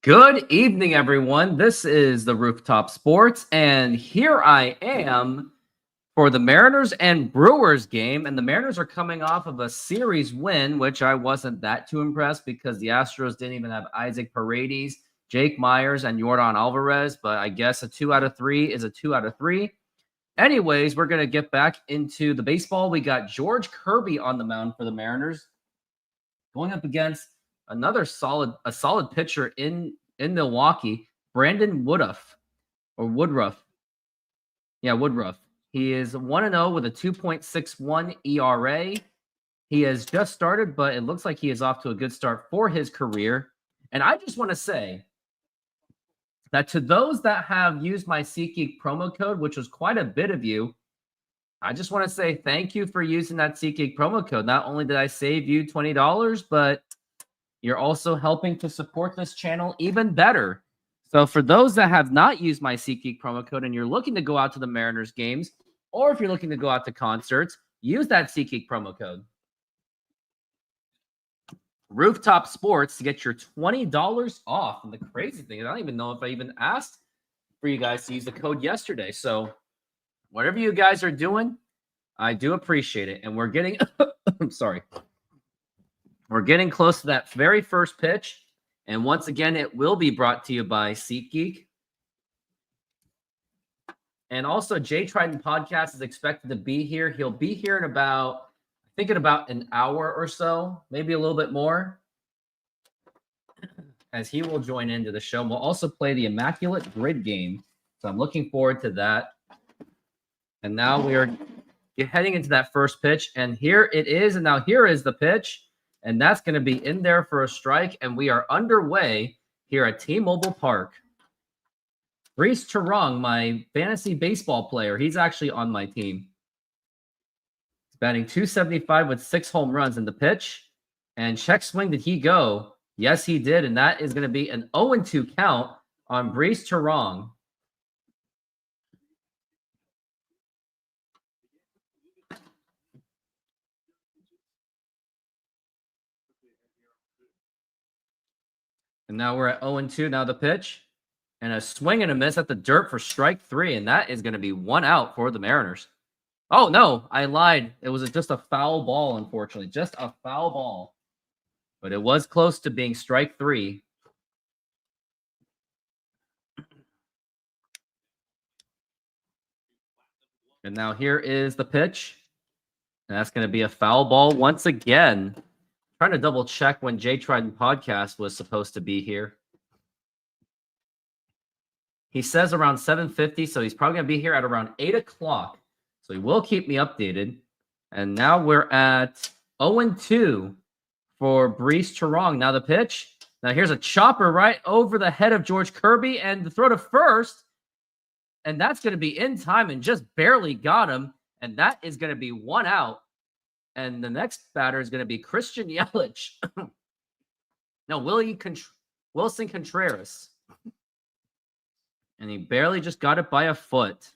Good evening, everyone. This is the Rooftop Sports, and here I am for the Mariners and Brewers game. And the Mariners are coming off of a series win, which I wasn't that too impressed because the Astros didn't even have Isaac Paredes, Jake Myers, and Yordan Alvarez. But I guess a 2 out of 3 is a 2 out of 3. Anyways, we're going to get back into the baseball. We got George Kirby on the mound for the Mariners going up against another solid pitcher in Milwaukee, Brandon Woodruff. Yeah, Woodruff. He is 1-0 with a 2.61 ERA. He has just started, but it looks like he is off to a good start for his career. And I just want to say that to those that have used my SeatGeek promo code, which was quite a bit of you, I just want to say thank you for using that SeatGeek promo code. Not only did I save you $20, but you're also helping to support this channel even better. So for those that have not used my SeatGeek promo code and you're looking to go out to the Mariners games, or if you're looking to go out to concerts, use that SeatGeek promo code. Rooftop Sports to get your $20 off. And the crazy thing is, I don't even know if I even asked for you guys to use the code yesterday. So whatever you guys are doing, I do appreciate it. And we're getting, I'm sorry. We're getting close to that very first pitch. And once again, it will be brought to you by SeatGeek. And also, Jay Trident Podcast is expected to be here. He'll be here in about an hour or so, maybe a little bit more, as he will join into the show. We'll also play the Immaculate Grid game. So I'm looking forward to that. And now we are heading into that first pitch. And here it is. And now here is the pitch. And that's going to be in there for a strike. And we are underway here at T-Mobile Park. Reese Turong, my fantasy baseball player, he's actually on my team. He's batting .275 with 6 home runs in the pitch. And check swing, did he go? Yes, he did. And that is going to be an 0-2 count on Reese Turong. And now we're at 0-2. Now the pitch. And a swing and a miss at the dirt for strike 3. And that is going to be 1 out for the Mariners. Oh, no, I lied. It was just a foul ball, unfortunately. Just a foul ball. But it was close to being strike 3. And now here is the pitch. And that's going to be a foul ball once again. Trying to double check when Jay Trident Podcast was supposed to be here. He says around 7:50, so he's probably going to be here at around 8 o'clock. So he will keep me updated. And now we're at 0-2 for Brees Turong. Now the pitch. Now here's a chopper right over the head of George Kirby and the throw to first. And that's going to be in time and just barely got him. And that is going to be 1 out. And the next batter is going to be Christian Yelich. No, Wilson Contreras. And he barely just got it by a foot.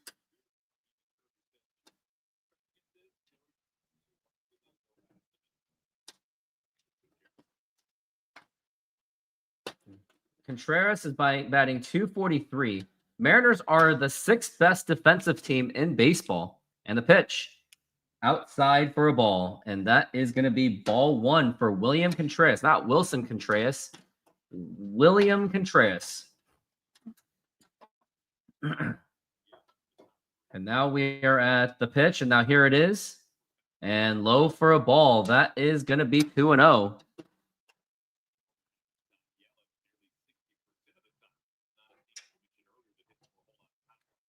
Contreras is batting .243. Mariners are the 6th best defensive team in baseball. And the pitch. Outside for a ball. And that is going to be ball 1 for William Contreras. Not Wilson Contreras. William Contreras. And now we are at the pitch. And now here it is. And low for a ball. That is going to be 2-0.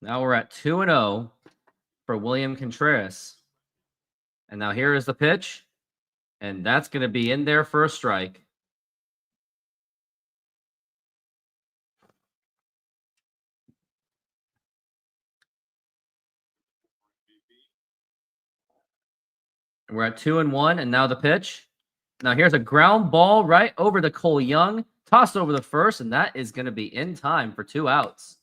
Now we're at 2-0 for William Contreras. And now here is the pitch. And that's going to be in there for a strike. And we're at 2-1. And now the pitch. Now here's a ground ball right over to Cole Young. Tossed over the first. And that is going to be in time for 2 outs.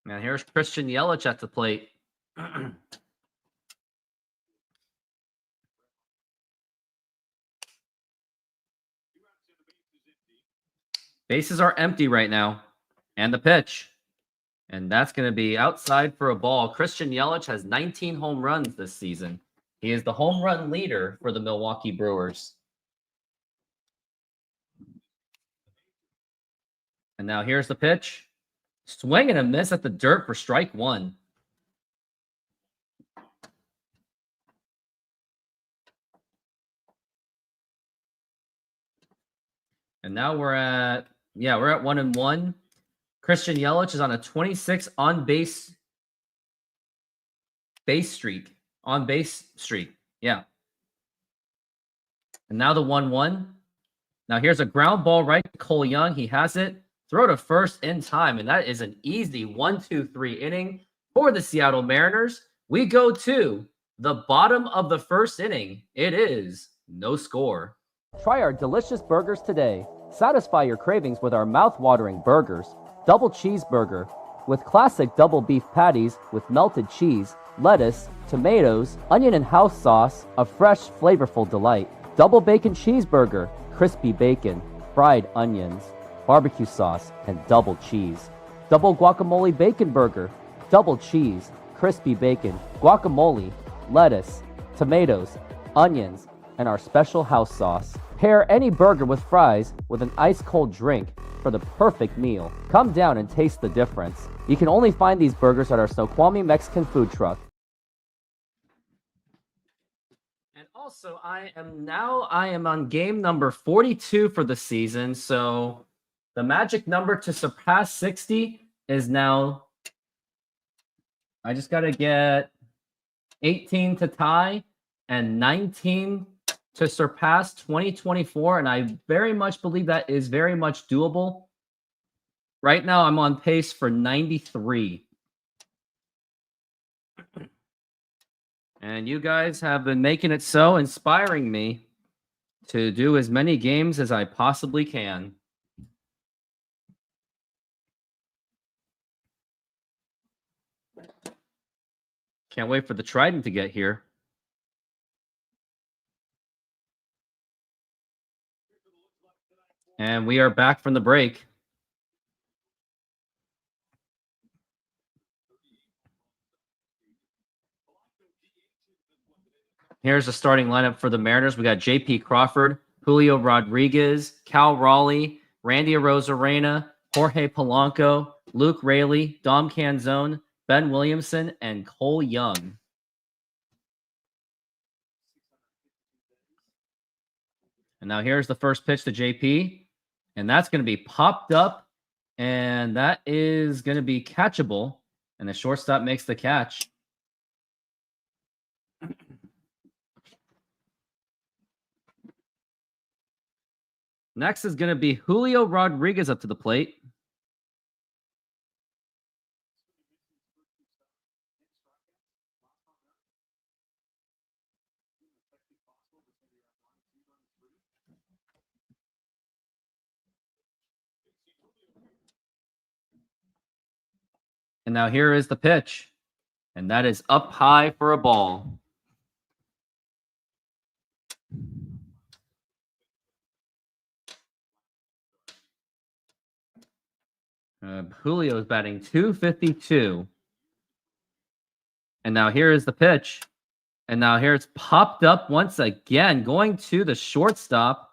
Now here's Christian Yelich at the plate. Bases are empty right now. And the pitch. And that's going to be outside for a ball. Christian Yelich has 19 home runs this season. He is the home run leader for the Milwaukee Brewers. And now here's the pitch. Swing and a miss at the dirt for strike one. And now we're at 1-1. Christian Yelich is on a 26 on base streak. On base streak. Yeah. And now the 1-1. Now here's a ground ball right to Cole Young. He has it. Throw to first in time. And that is an easy 1-2-3 inning for the Seattle Mariners. We go to the bottom of the first inning. It is no score. Try our delicious burgers today. Satisfy your cravings with our mouth-watering burgers. Double cheeseburger with classic double beef patties with melted cheese, lettuce, tomatoes, onion and house sauce, a fresh, flavorful delight. Double bacon cheeseburger, crispy bacon, fried onions, barbecue sauce, and double cheese. Double guacamole bacon burger, double cheese, crispy bacon, guacamole, lettuce, tomatoes, onions, and our special house sauce. Pair any burger with fries with an ice-cold drink for the perfect meal. Come down and taste the difference. You can only find these burgers at our Snoqualmie Mexican food truck. And also, I am on game number 42 for the season, so the magic number to surpass 60 is now, I just got to get 18 to tie and 19 to surpass 2024, and I very much believe that is very much doable. Right now, I'm on pace for 93. And you guys have been making it so, inspiring me to do as many games as I possibly can. Can't wait for the Trident to get here. And we are back from the break. Here's the starting lineup for the Mariners. We got J.P. Crawford, Julio Rodriguez, Cal Raleigh, Randy Arozarena, Jorge Polanco, Luke Raley, Dom Canzone, Ben Williamson, and Cole Young. And now here's the first pitch to JP. And that's going to be popped up. And that is going to be catchable. And the shortstop makes the catch. Next is going to be Julio Rodriguez up to the plate. And now here is the pitch. And that is up high for a ball. Julio is batting .252. And now here is the pitch. And now here it's popped up once again, going to the shortstop.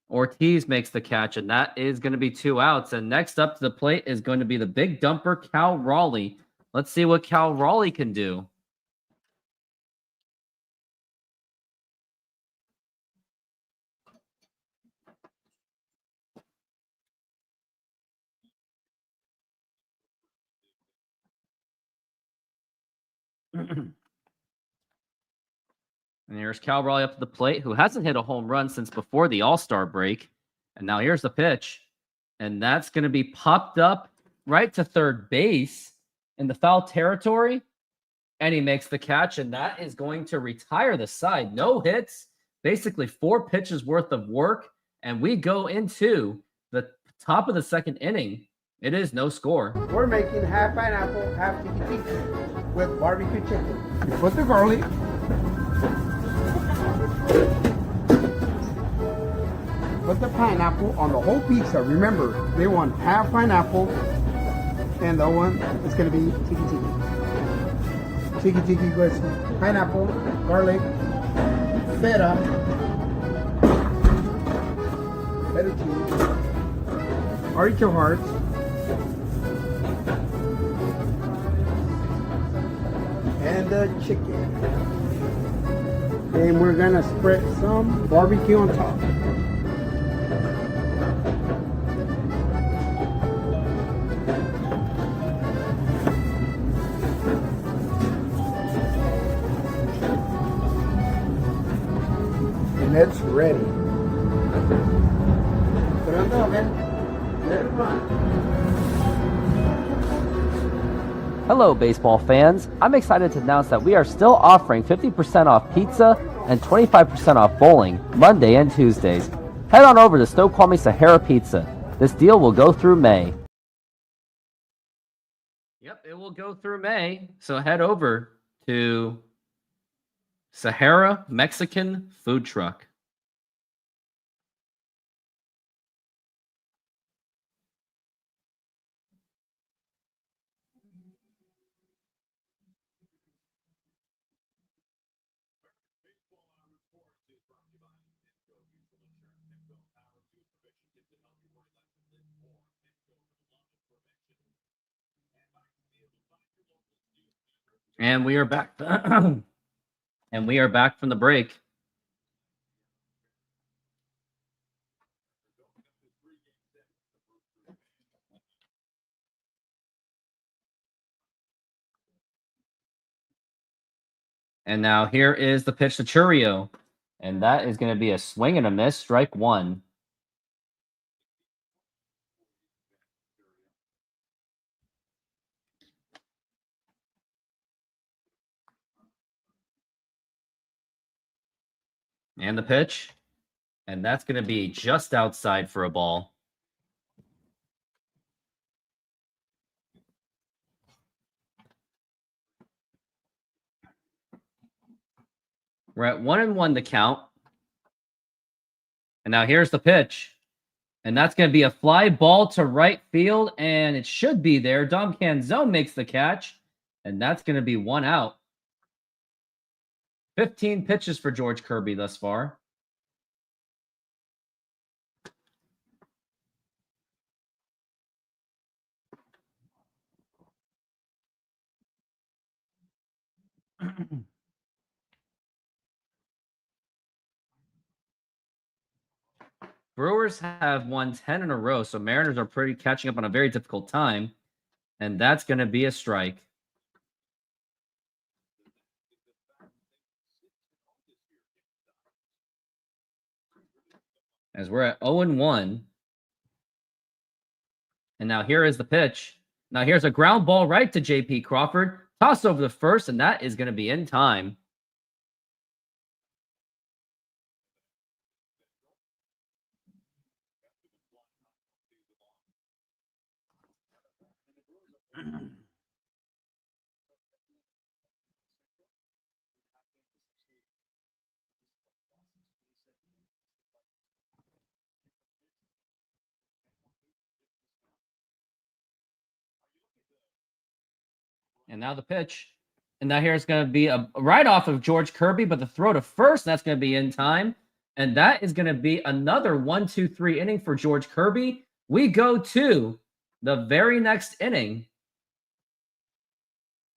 Ortiz makes the catch, and that is going to be 2 outs. And next up to the plate is going to be the big dumper, Cal Raleigh. Let's see what Cal Raleigh can do. And here's Cal Raleigh up to the plate, who hasn't hit a home run since before the All-Star break. And now here's the pitch. And that's going to be popped up right to third base in the foul territory. And he makes the catch, and that is going to retire the side. No hits, basically 4 pitches worth of work. And we go into the top of the second inning. It is no score. We're making half pineapple, half tiki tiki with barbecue chicken. You put the garlic. Put the pineapple on the whole pizza. Remember, they want half pineapple, and the one is going to be tiki tiki. Tiki tiki goes pineapple, garlic, feta cheese, artichoke hearts, and the chicken. And we're gonna spread some barbecue on top. And it's ready. Put it on the oven. Let it run. Hello, baseball fans. I'm excited to announce that we are still offering 50% off pizza and 25% off bowling Monday and Tuesdays. Head on over to Snoqualmie Sahara Pizza. This deal will go through May. Yep, it will go through May. So head over to Sahara Mexican Food Truck. And we are back. And we are back from the break. And now here is the pitch to Churio. And that is going to be a swing and a miss, strike one. And the pitch. And that's going to be just outside for a ball. We're at 1-1 to count. And now here's the pitch. And that's going to be a fly ball to right field. And it should be there. Dom Canzone makes the catch. And that's going to be one out. 15 pitches for George Kirby thus far. Brewers have won 10 in a row, so Mariners are pretty catching up on a very difficult time. And that's going to be a strike. As we're at 0-1. And now here is the pitch. Now here's a ground ball right to J.P. Crawford. Toss over the first, and that is going to be in time. And now the pitch. And now here's going to be a right off of George Kirby, but the throw to first, that's going to be in time. And that is going to be another 1-2-3 inning for George Kirby. We go to the very next inning.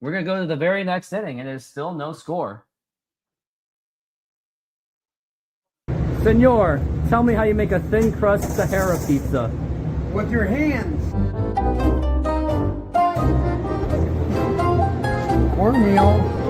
We're going to go to the very next inning, and there's still no score. Senor, tell me how you make a thin crust Sahara pizza. With your hands. Cornmeal.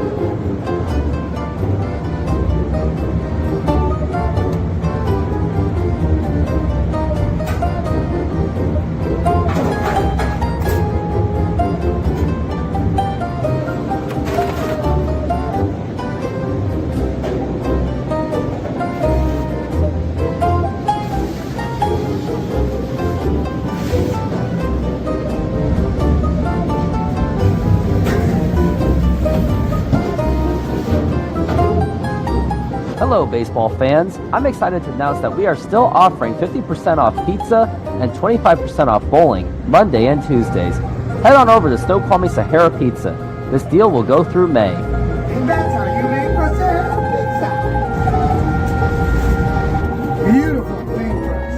Hello, baseball fans. I'm excited to announce that we are still offering 50% off pizza and 25% off bowling Monday and Tuesdays. Head on over to Snoqualmie Sahara Pizza. This deal will go through May. And that's how you make a Sahara pizza. Beautiful thing press.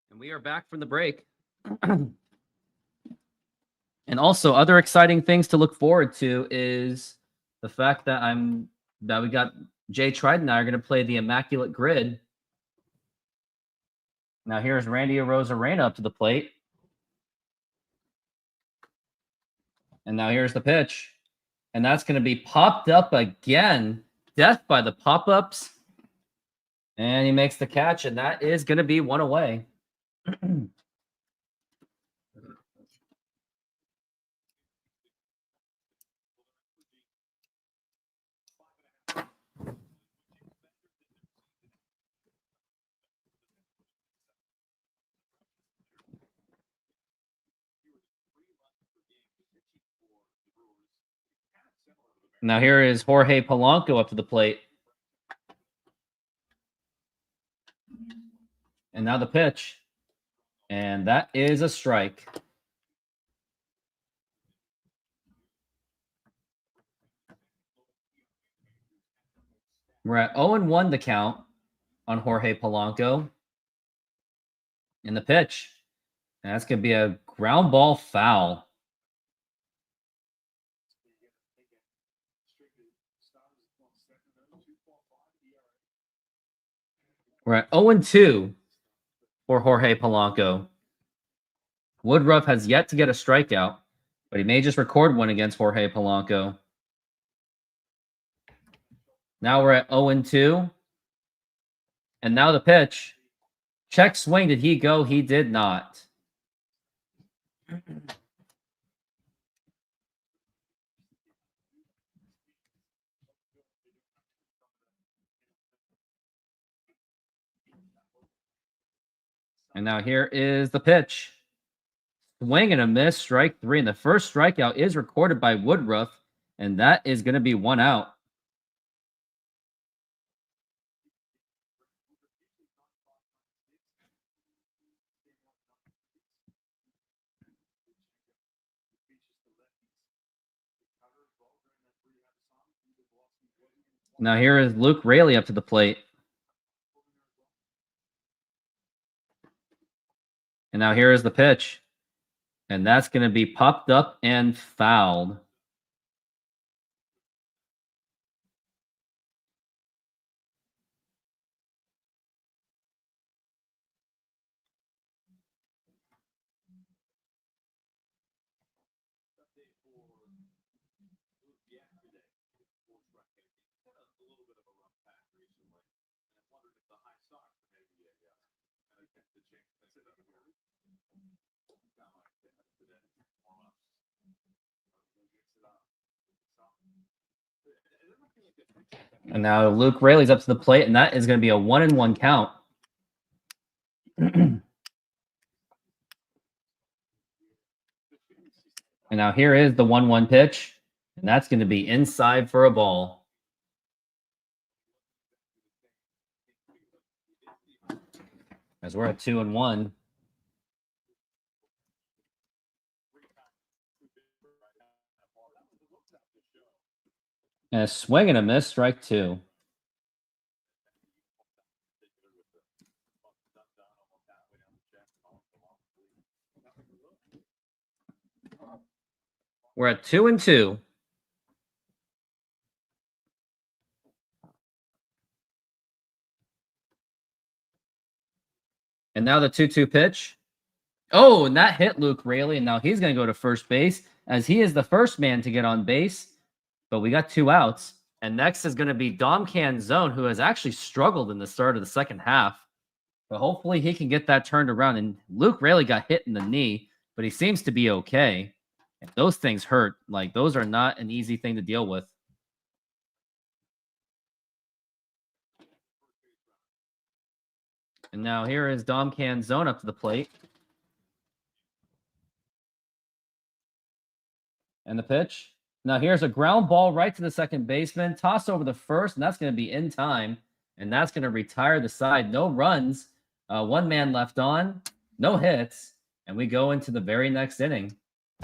And we are back from the break. And also, other exciting things to look forward to is the fact that we got Jay Trident and I are going to play the Immaculate Grid. Now here's Randy Arozarena up to the plate. And now here's the pitch. And that's going to be popped up again. Death by the pop-ups. And he makes the catch, and that is going to be one away. Now here is Jorge Polanco up to the plate. And now the pitch. And that is a strike. We're at 0-1 the count on Jorge Polanco. In the pitch. And that's going to be a ground ball foul. We're at 0-2 for Jorge Polanco. Woodruff has yet to get a strikeout, but he may just record one against Jorge Polanco. Now we're at 0-2. And now the pitch. Check swing. Did he go? He did not. And now here is the pitch. Swing and a miss, strike three. And the first strikeout is recorded by Woodruff, and that is going to be one out. Now here is Luke Raley up to the plate. And now here is the pitch. And that's going to be popped up and fouled. And now Luke Raley's up to the plate, and that is going to be a 1-1 count. And now here is the 1-1 pitch, and that's going to be inside for a ball. As we're at 2-1. And a swing and a miss, strike two. We're at 2-2. And now the 2-2 pitch. Oh, and that hit Luke Raley, and now he's going to go to first base as he is the first man to get on base. But we got 2 outs. And next is going to be Dom Canzone, who has actually struggled in the start of the second half. But hopefully he can get that turned around. And Luke Raley got hit in the knee, but he seems to be okay. And those things hurt. Like, those are not an easy thing to deal with. And now here is Dom Canzone up to the plate. And the pitch. Now here's a ground ball right to the second baseman. Toss over the first, and that's going to be in time. And that's going to retire the side. No runs. 1 man left on. No hits. And we go into the very next inning.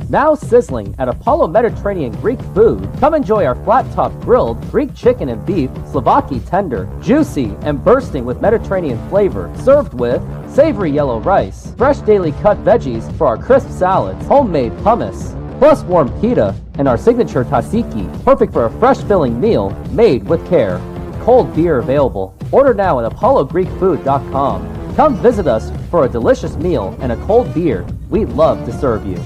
Now sizzling at Apollo Mediterranean Greek Food. Come enjoy our flat-top grilled Greek chicken and beef, Slovaki tender, juicy and bursting with Mediterranean flavor, served with savory yellow rice, fresh daily cut veggies for our crisp salads, homemade hummus, plus warm pita, and our signature tzatziki, perfect for a fresh filling meal made with care. Cold beer available. Order now at apollogreekfood.com. Come visit us for a delicious meal and a cold beer. We'd love to serve you.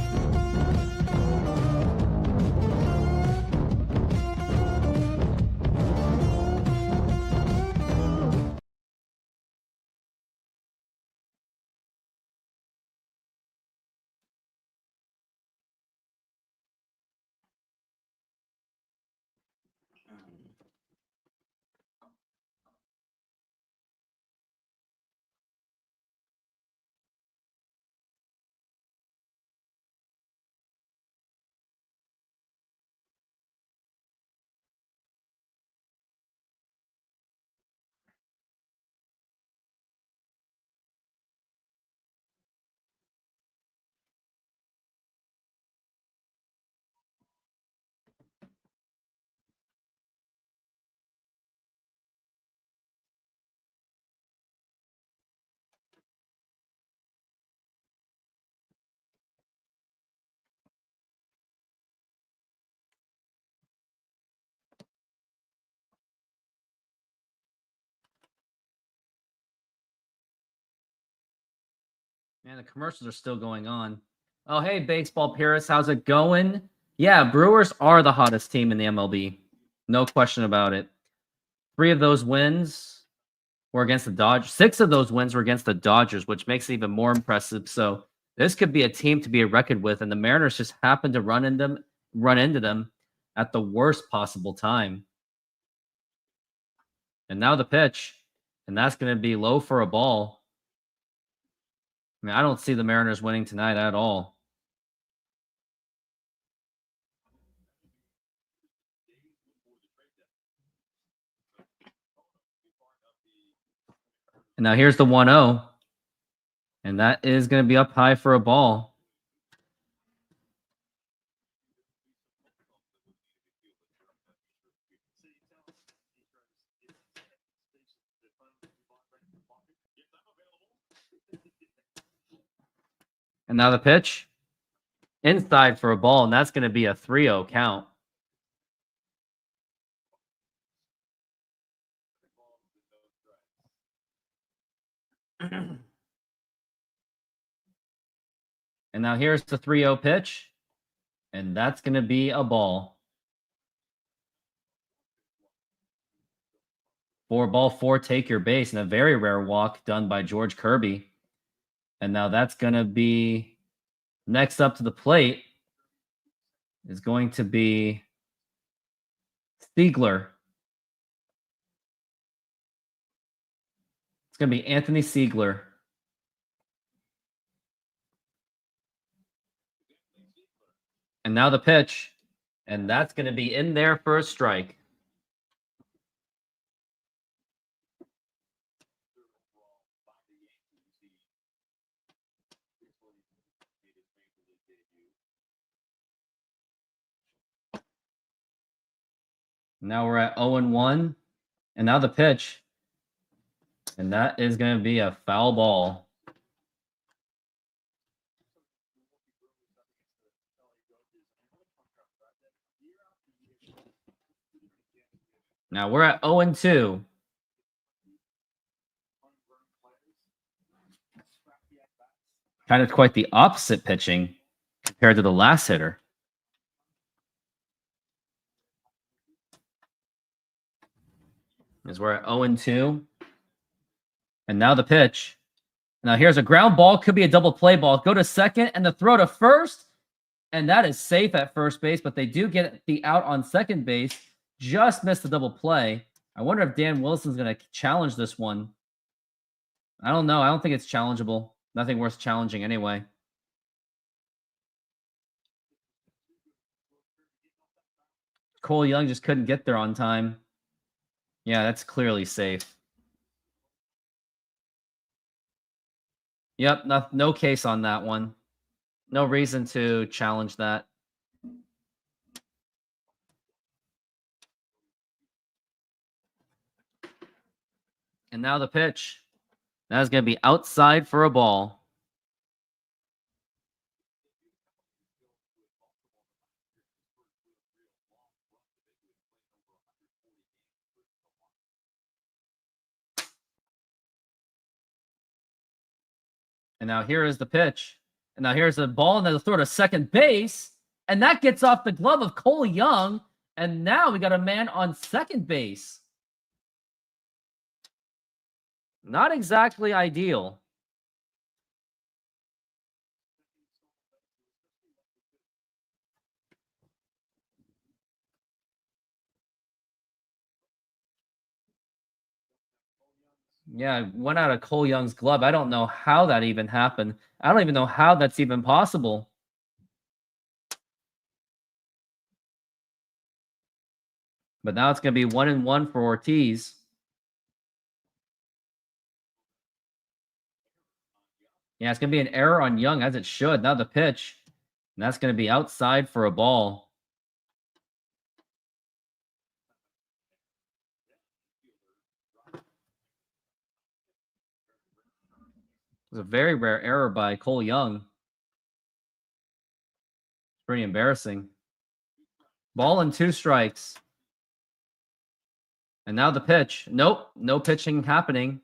Man, the commercials are still going on. Oh, hey, baseball purists, how's it going? Yeah, Brewers are the hottest team in the MLB. No question about it. 3 of those wins were against the Dodgers. 6 of those wins were against the Dodgers, which makes it even more impressive. So this could be a team to be reckoned with, and the Mariners just happened to run into them at the worst possible time. And now the pitch, and that's going to be low for a ball. I mean, I don't see the Mariners winning tonight at all. And now here's the 1-0. And that is going to be up high for a ball. And now the pitch. Inside for a ball, and that's going to be a 3-0 count. And now here's the 3-0 pitch, and that's going to be a ball. 4-4, take your base, and a very rare walk done by George Kirby. And now that's going to be next up to the plate is going to be Siegler. It's going to be Anthony Siegler. And now the pitch, and that's going to be in there for a strike. Now we're at 0-1, and now the pitch, and that is going to be a foul ball. Now we're at 0-2. Kind of quite the opposite pitching compared to the last hitter. As we're at 0-2. And now the pitch. Now here's a ground ball. Could be a double play ball. Go to second and the throw to first. And that is safe at first base, but they do get the out on second base. Just missed the double play. I wonder if Dan Wilson's going to challenge this one. I don't know. I don't think it's challengeable. Nothing worth challenging anyway. Cole Young just couldn't get there on time. Yeah, that's clearly safe. Yep, no case on that one. No reason to challenge that. And now the pitch. That's going to be outside for a ball. And now here is the pitch. And now here's the ball, and they'll throw to second base. And that gets off the glove of Cole Young. And now we got a man on second base. Not exactly ideal. Yeah, went out of Cole Young's glove. I don't know how that even happened. I don't even know how that's even possible. But now it's going to be 1-1 for Ortiz. Yeah, it's going to be an error on Young, as it should. Now the pitch. And that's going to be outside for a ball. It was a very rare error by Cole Young. It's pretty embarrassing. Ball and 2 strikes. And now the pitch. Nope, no pitching happening.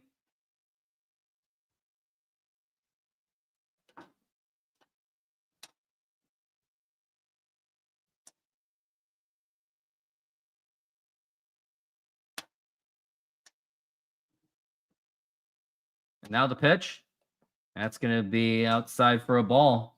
And now the pitch. That's going to be outside for a ball.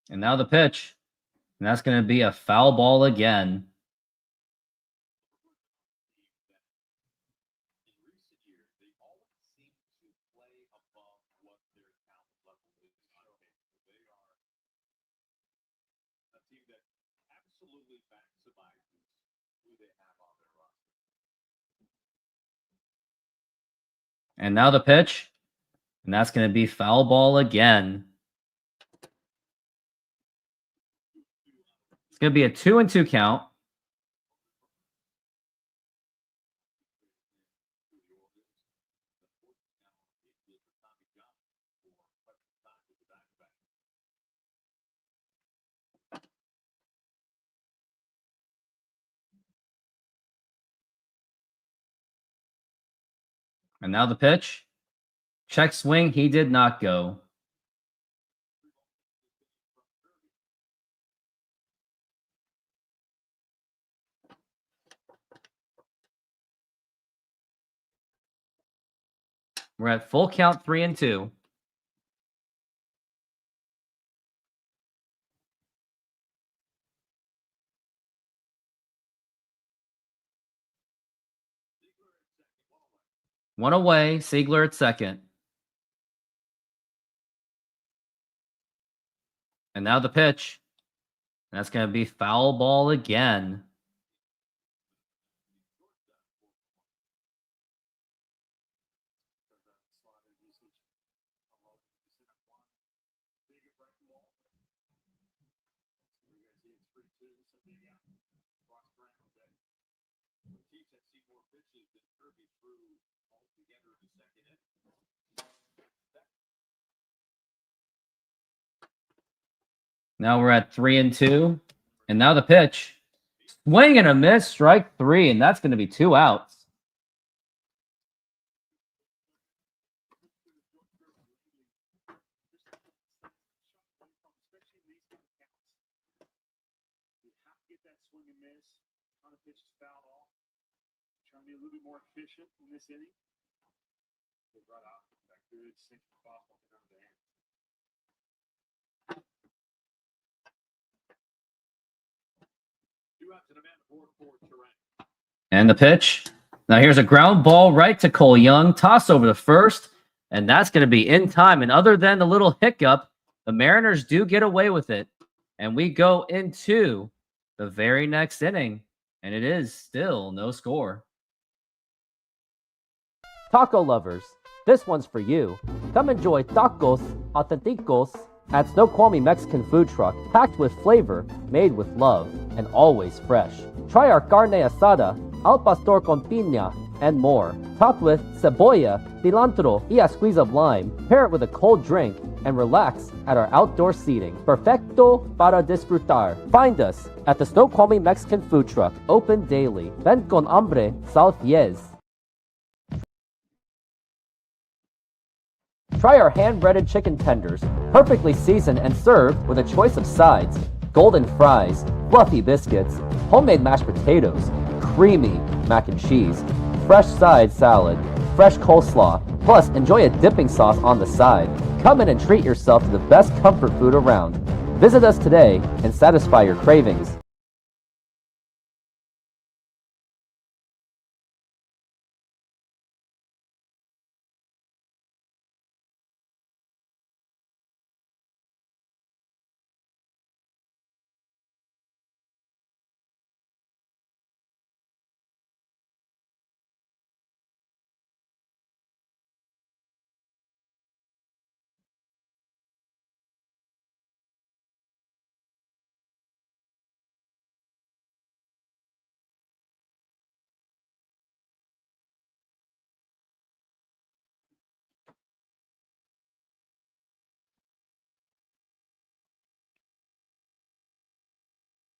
And now the pitch. And that's going to be a foul ball again. And now the pitch. And that's going to be foul ball again. It's going to be a 2-2 count. And now the pitch. Check swing. He did not go. We're at full count, 3-2. One away. Siegler at second. And now the pitch. That's going to be foul ball again. Now we're at 3-2. And now the pitch. Swing and a miss, strike 3, and that's going to be 2 outs. Trying to be a little bit more efficient in this inning. Right off that good sinking fastball under the hand. And the pitch. Now here's a ground ball right to Cole Young. Toss over the first, and that's going to be in time. And other than the little hiccup, the Mariners do get away with it. And we go into the very next inning, and it is still no score. Taco lovers, this one's for you. Come enjoy tacos auténticos at Snoqualmie Mexican food truck, packed with flavor, made with love, and always fresh. Try our carne asada, al pastor con piña, and more. Topped with cebolla, cilantro, y a squeeze of lime. Pair it with a cold drink and relax at our outdoor seating. Perfecto para disfrutar. Find us at the Snoqualmie Mexican food truck, open daily. Ven con hambre, sal fiez. Try our hand-breaded chicken tenders, perfectly seasoned and served with a choice of sides, golden fries, fluffy biscuits, homemade mashed potatoes, creamy mac and cheese, fresh side salad, fresh coleslaw, plus enjoy a dipping sauce on the side. Come in and treat yourself to the best comfort food around. Visit us today and satisfy your cravings.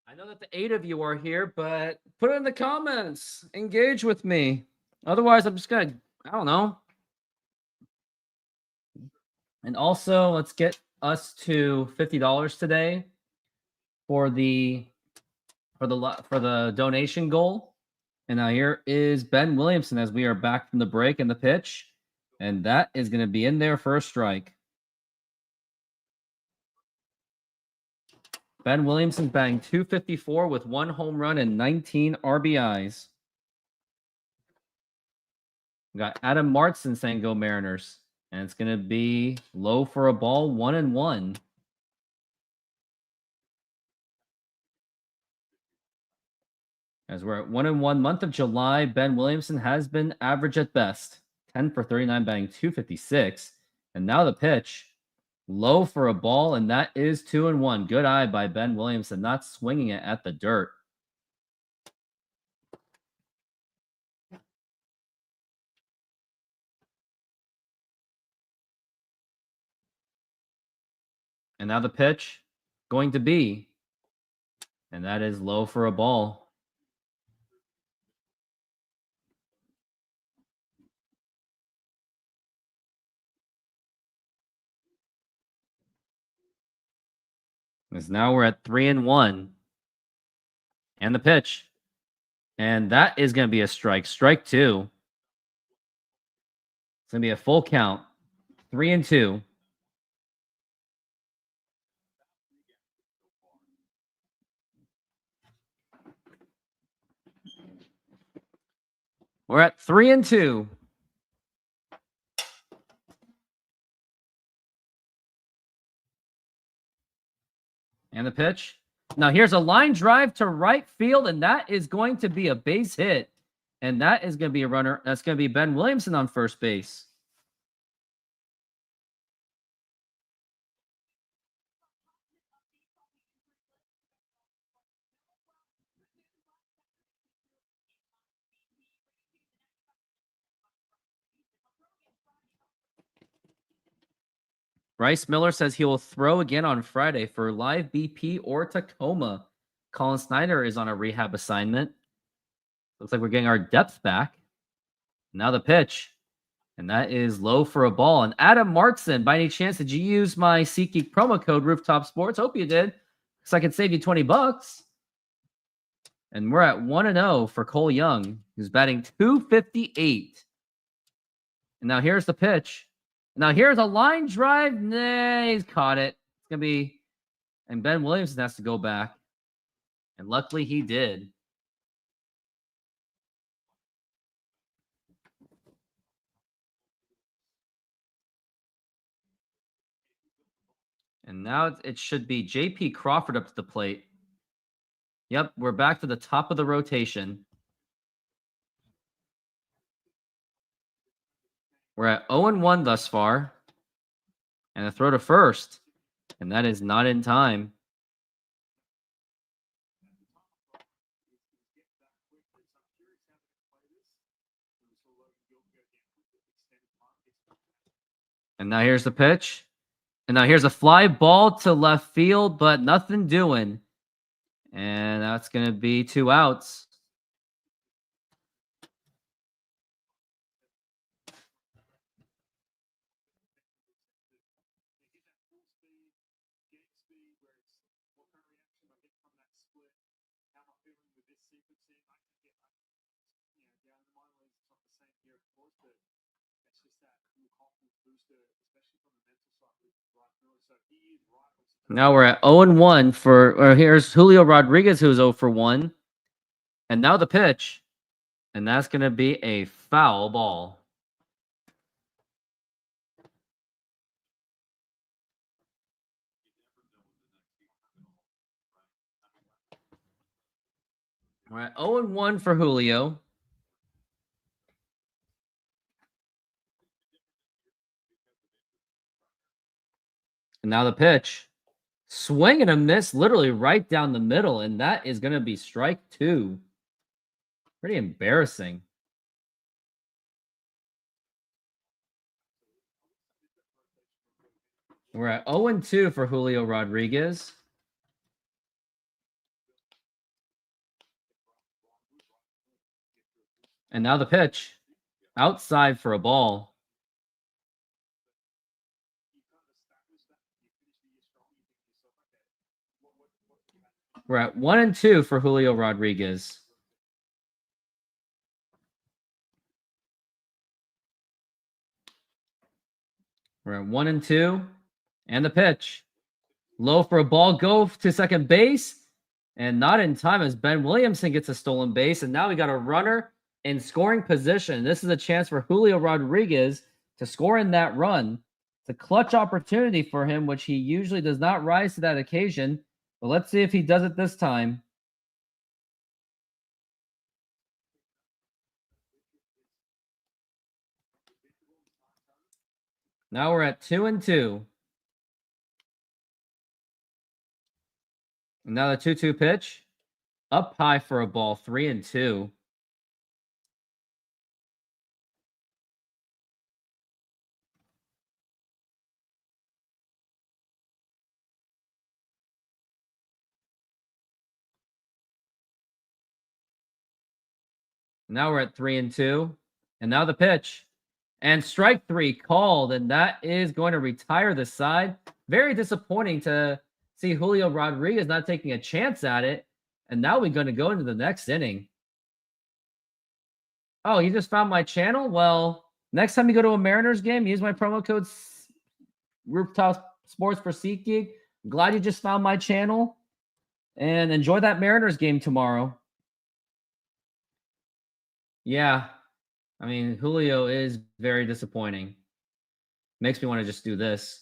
I know that the 8 of you are here, but put it in the comments. Engage with me. Otherwise, I'm just going to, I don't know. And also, let's get us to $50 today for the donation goal. And now here is Ben Williamson as we are back from the break and the pitch. And that is going to be in there for a strike. Ben Williamson batting .254 with 1 home run and 19 RBIs. We got Adam Martson saying go Mariners. And it's going to be low for a ball, 1-1. As we're at 1-1, month of July, Ben Williamson has been average at best. 10 for 39, batting .256. And now the pitch. Low for a ball, and that is 2-1. Good eye by Ben Williamson, not swinging it at the dirt. And now the pitch going to be, and that is low for a ball. As now we're at 3-1. And the pitch. And that is going to be a strike. Strike 2. It's going to be a full count. 3-2. We're at 3-2. And the pitch. Now here's a line drive to right field, and that is going to be a base hit. And that is going to be a runner. That's going to be Ben Williamson on first base. Bryce Miller says he will throw again on Friday for live BP or Tacoma. Colin Snyder is on a rehab assignment. Looks like we're getting our depth back. Now the pitch. And that is low for a ball. And Adam Martson, by any chance, did you use my SeatGeek promo code Rooftop Sports? Hope you did, because I could save you $20. And we're at 1-0 for Cole Young, who's batting .258. And now here's the pitch. Now here's a line drive. Nah, he's caught it. It's going to be... And Ben Williamson has to go back. And luckily he did. And now it should be J.P. Crawford up to the plate. Yep, we're back to the top of the rotation. We're at 0-1 thus far. And a throw to first. And that is not in time. And now here's the pitch. And now here's a fly ball to left field, but nothing doing. And that's going to be 2 outs. Now we're at 0-1 for, here's Julio Rodriguez, who's 0 for 1. And now the pitch. And that's going to be a foul ball. We're at 0-1 for Julio. And now the pitch. Swing and a miss, literally right down the middle, and that is going to be strike 2. Pretty embarrassing. We're at 0-2 for Julio Rodriguez. And now the pitch. Outside for a ball. We're at 1-2 for Julio Rodriguez. We're at 1-2. And the pitch. Low for a ball. Go to second base. And not in time as Ben Williamson gets a stolen base. And now we got a runner in scoring position. This is a chance for Julio Rodriguez to score in that run. It's a clutch opportunity for him, which he usually does not rise to that occasion. But let's see if he does it this time. Now we're at 2-2. And now the 2-2 pitch. Up high for a ball, 3-2. Now we're at 3-2. And now the pitch. And strike 3 called. And that is going to retire the side. Very disappointing to see Julio Rodriguez not taking a chance at it. And now we're going to go into the next inning. Oh, you just found my channel? Well, next time you go to a Mariners game, use my promo code Rooftop Sports for SeatGeek. I'm glad you just found my channel. And enjoy that Mariners game tomorrow. Yeah, I mean, Julio is very disappointing. Makes me want to just do this.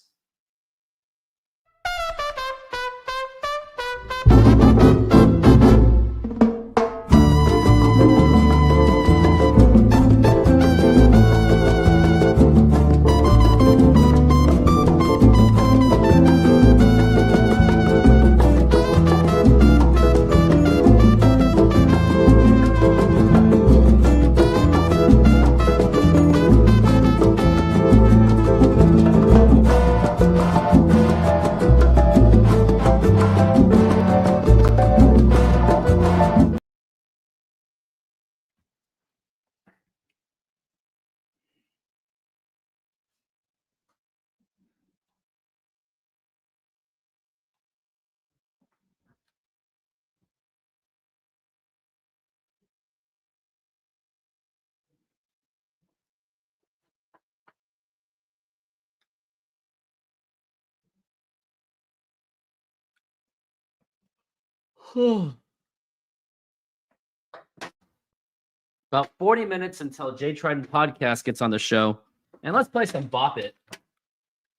About 40 minutes until Jay Trident Podcast gets on the show. And let's play some Bop It.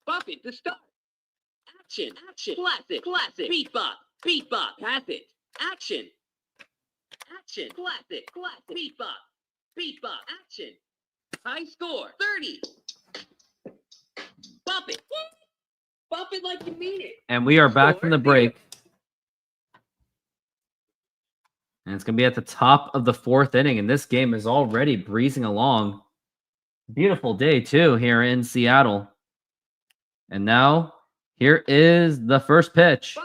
Bop it to start. Action, action, classic, beat bop, pass it, action, classic, beat bop, action, high score, 30. Bop it like you mean it. And we are back from the break. And it's going to be at the top of the 4th inning, and this game is already breezing along. Beautiful day, too, here in Seattle. And now, here is the first pitch.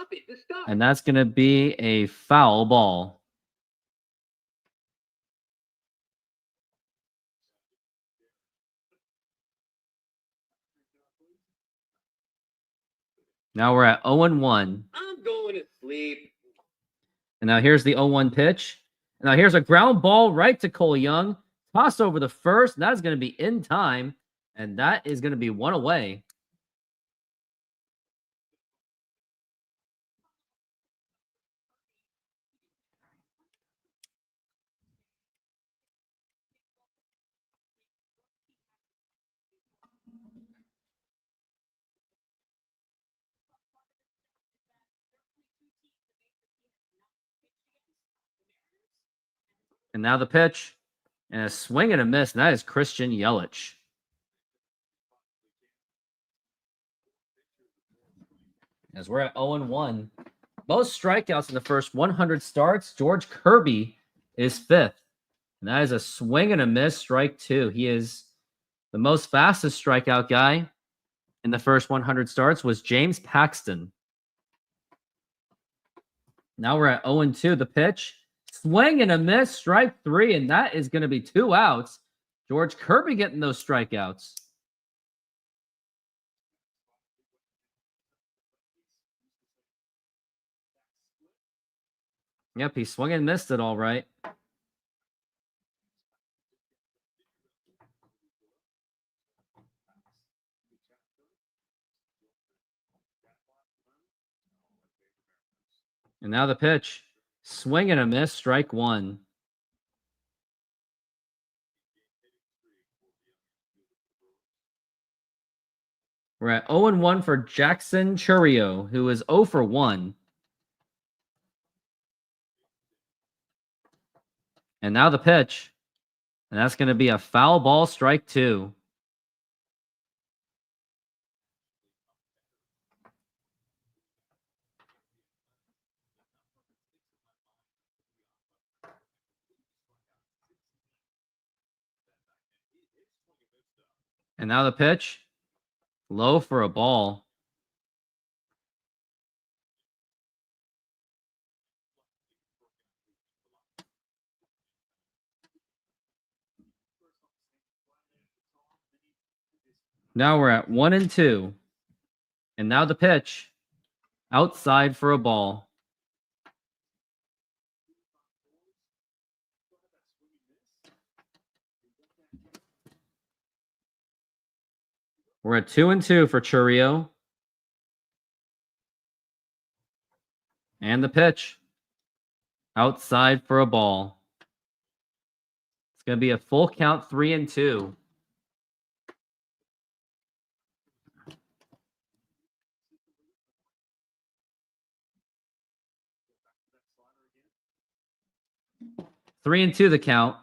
And that's going to be a foul ball. Now we're at 0-1. I'm going to sleep. And now here's the 0-1 pitch. And now here's a ground ball right to Cole Young. Tossed over the first. And that's going to be in time. And that is going to be one away. And now the pitch. And a swing and a miss. And that is Christian Yelich. As we're at 0-1. Most strikeouts in the first 100 starts. George Kirby is 5th. And that is a swing and a miss, strike 2. He is the most fastest strikeout guy in the first 100 starts was James Paxton. Now we're at 0-2. The pitch. Swing and a miss, strike 3, and that is going to be 2 outs. George Kirby getting those strikeouts. Yep, he swung and missed it all right. And now the pitch. Swing and a miss, strike 1. We're at 0-1 for Jackson Chourio, who is 0 for 1. And now the pitch. And that's going to be a foul ball, strike 2. And now the pitch. Low for a ball. Now we're at 1-2. And now the pitch. Outside for a ball. We're at 2-2 for Chourio. And the pitch. Outside for a ball. It's going to be a full count, 3-2. Three and two the count.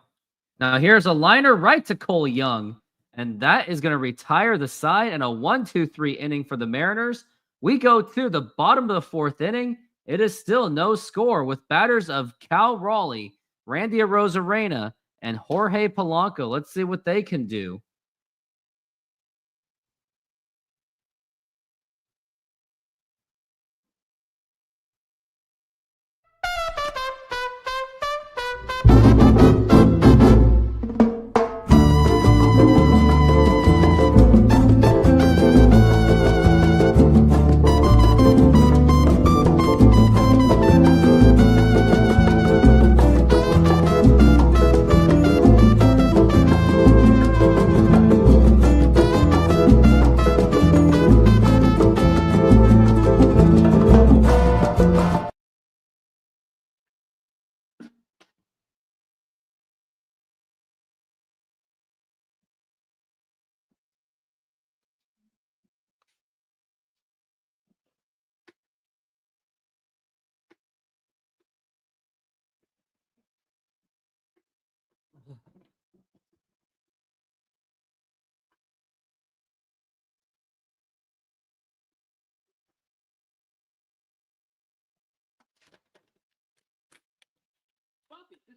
Now here's a liner right to Cole Young. And that is going to retire the side and a 1-2-3 inning for the Mariners. We go to the bottom of the 4th inning. It is still no score with batters of Cal Raleigh, Randy Arozarena, and Jorge Polanco. Let's see what they can do.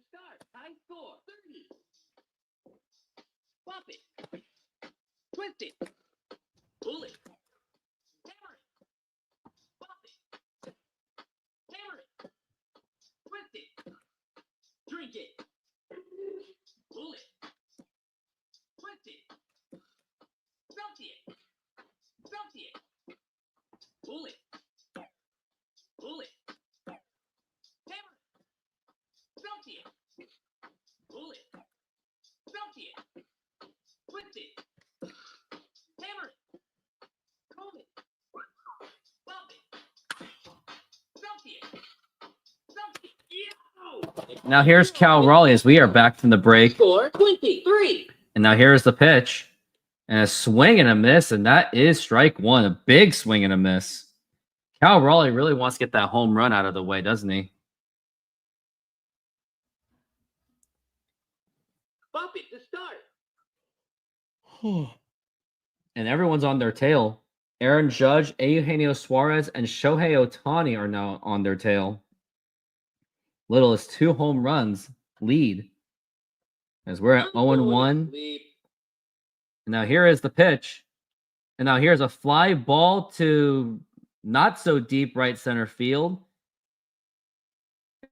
start. High score. 30. Bop it. Twist it. Pull it. Hammer it. Bop it. Hammer it. Twist it. Drink it. Pull it. Twist it. Salty it. Salty it. Pull it. Pull it. Hammer it. Salty it. Pull it. Salty it. Twist it. Hammer it. Comb it. Bop it. Salty it. Salty it. Yo! Now here's Cal Raleigh as we are back from the break. Score 23. And now here's the pitch. And a swing and a miss, and that is strike one. A big swing and a miss. Cal Raleigh really wants to get that home run out of the way, doesn't he? Bop it to start. And everyone's on their tail. Aaron Judge, Eugenio Suarez, and Shohei Ohtani are now on their tail. Little is 2 home runs lead. As we're at 0-1. Lead. And now here is the pitch. And now here's a fly ball to not so deep right center field.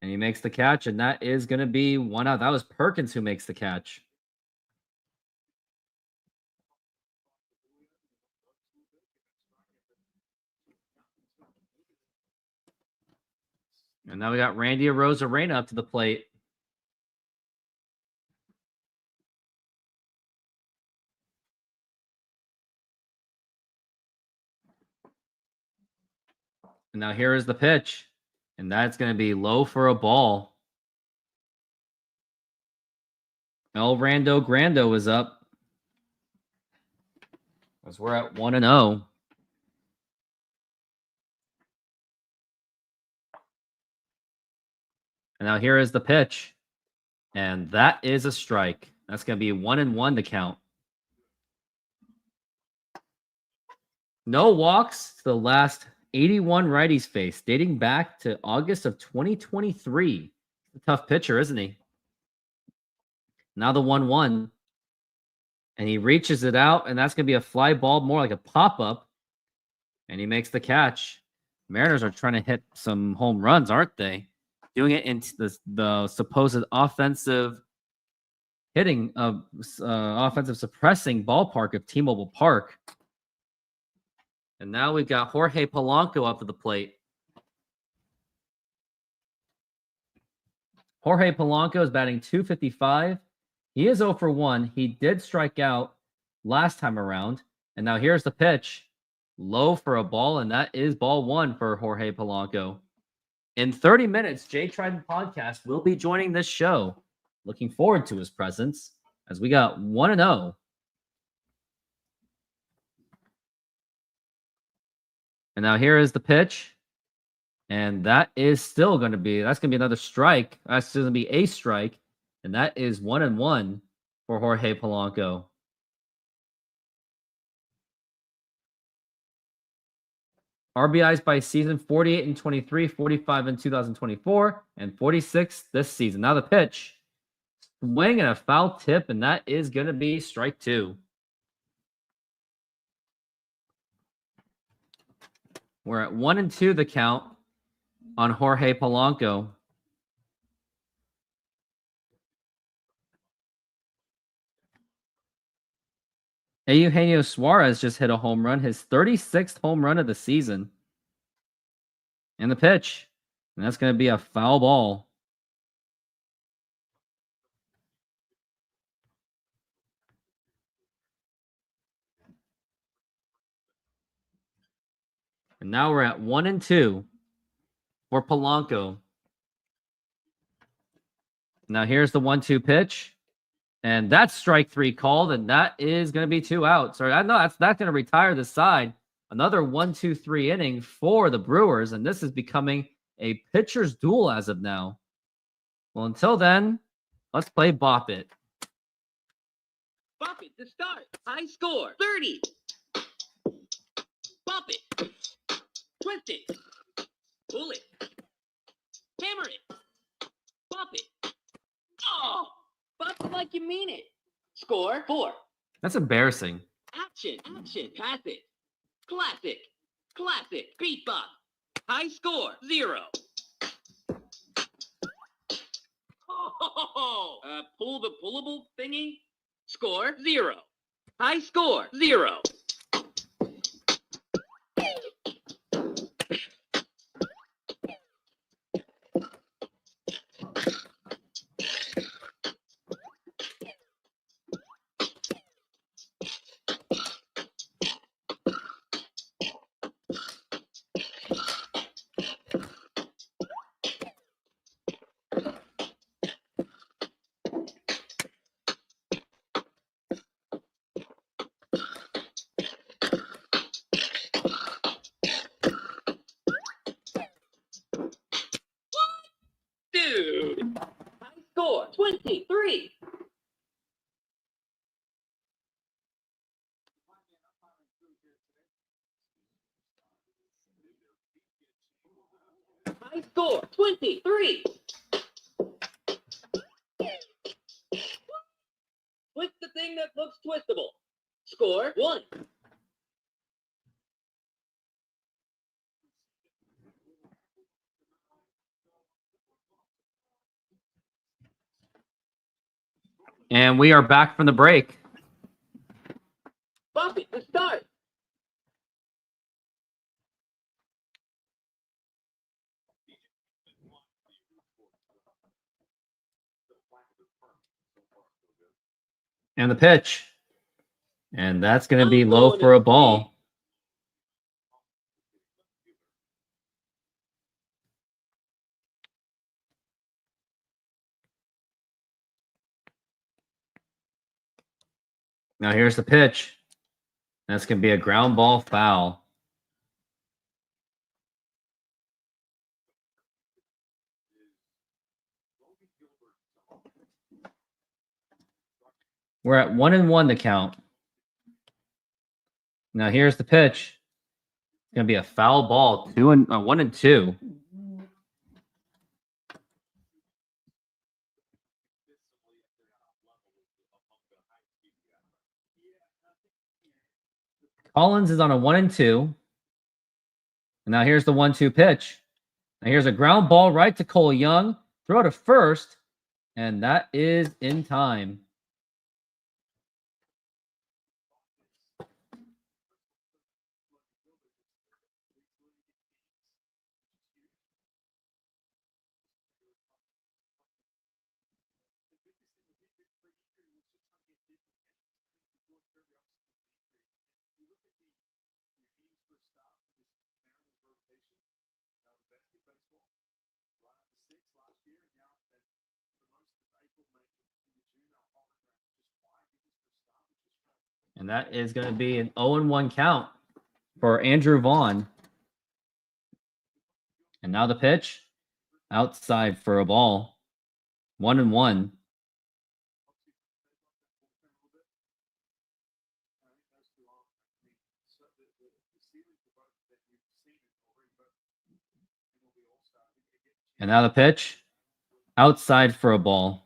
And he makes the catch, and that is going to be 1 out. That was Perkins who makes the catch. And now we got Randy Arozarena up to the plate. And now here is the pitch. And that's going to be low for a ball. El Rando Grando is up. As we're at 1-0. And now here is the pitch. And that is a strike. That's going to be 1-1 to count. No walks to the last 81 righties faced, dating back to August of 2023. A tough pitcher, isn't he? Now the 1-1. And he reaches it out, and that's going to be a fly ball, more like a pop-up. And he makes the catch. Mariners are trying to hit some home runs, aren't they? Doing it into the supposed offensive hitting of offensive suppressing ballpark of T-Mobile Park. And now we've got Jorge Polanco up to the plate. Jorge Polanco is batting .255. He is 0 for 1. He did strike out last time around. And now here's the pitch. Low for a ball, and that is ball 1 for Jorge Polanco. In 30 minutes, Jay Trident Podcast will be joining this show. Looking forward to his presence as we got 1-0. And now here is the pitch. And that is still going to be, that's going to be another strike. That's going to be a strike. And that is 1-1 for Jorge Polanco. RBIs by season, 48 in 23, 45 in 2024, and 46 this season. Now the pitch. Swing and a foul tip, and that is going to be strike 2. We're at 1-2 the count on Jorge Polanco. Eugenio Suarez just hit a home run, his 36th home run of the season. And the pitch. And that's going to be a foul ball. And now we're at 1-2 for Polanco. Now here's the 1-2 pitch. And that's strike 3 called, and that is going to be 2 outs. Or no, that's not going to retire the side. Another 1-2-3 inning for the Brewers, and this is becoming a pitcher's duel as of now. Well, until then, let's play Bop It. Bop it to start. High score 30. Bop it. Twist it. Pull it. Hammer it. Bop it. Oh, buff it like you mean it. Score 4. That's embarrassing. Action. Pass it. Classic. Beat buff. High score 0. Oh, pull the pullable thingy. Score 0. High score 0. Dude. High score 23. High score 23. Twist the thing that looks twistable. Score 1. And we are back from the break. Buffy to start. And the pitch. And that's going to be low for a ball. Now here's the pitch. That's going to be a ground ball foul. We're at 1-1 to count. Now here's the pitch. It's going to be a foul ball. 1-2. Collins is on a 1-2. And now here's the 1-2 pitch. Now here's a ground ball right to Cole Young. Throw to first. And that is in time. And that is going to be an 0-1 count for Andrew Vaughn. And now the pitch. Outside for a ball. 1-1. And now the pitch. Outside for a ball.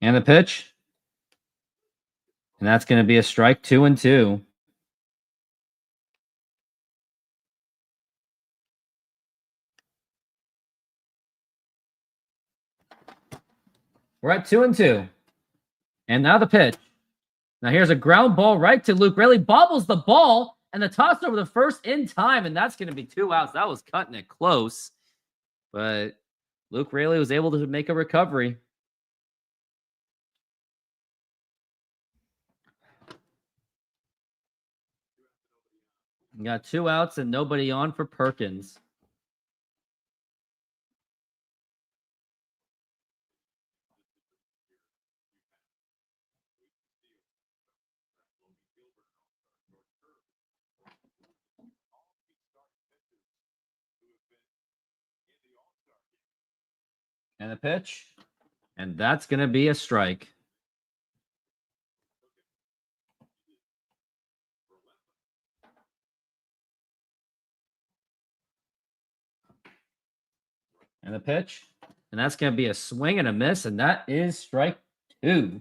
And the pitch. And that's going to be a strike. 2-2. We're at 2-2. And now the pitch. Now here's a ground ball right to Luke Raley. Bobbles the ball. And the toss over the first in time. And that's going to be 2 outs. That was cutting it close. But Luke Raley was able to make a recovery. We got 2 outs and nobody on for Perkins. And the pitch. And that's going to be a strike. And the pitch. And that's going to be a swing and a miss. And that is strike 2.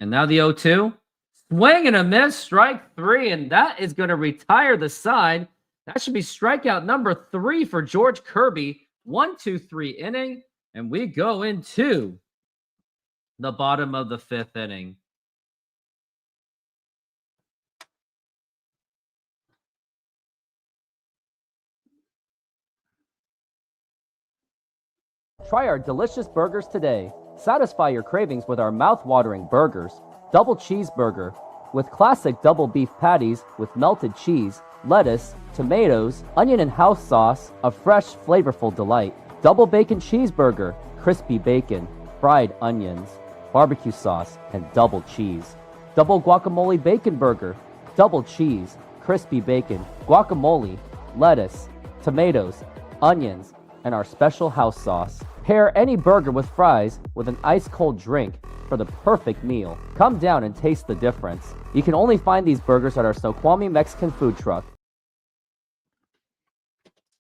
And now the 0-2. Swing and a miss, strike 3. And that is going to retire the side. That should be strikeout number 3 for George Kirby. 1-2-3 inning. And we go into the bottom of the 5th inning. Try our delicious burgers today. Satisfy your cravings with our mouth-watering burgers. Double cheeseburger with classic double beef patties with melted cheese, lettuce, tomatoes, onion and house sauce, a fresh, flavorful delight. Double bacon cheeseburger, crispy bacon, fried onions, barbecue sauce, and double cheese. Double guacamole bacon burger, double cheese, crispy bacon, guacamole, lettuce, tomatoes, onions, and our special house sauce. Pair any burger with fries with an ice-cold drink for the perfect meal. Come down and taste the difference. You can only find these burgers at our Snoqualmie Mexican food truck.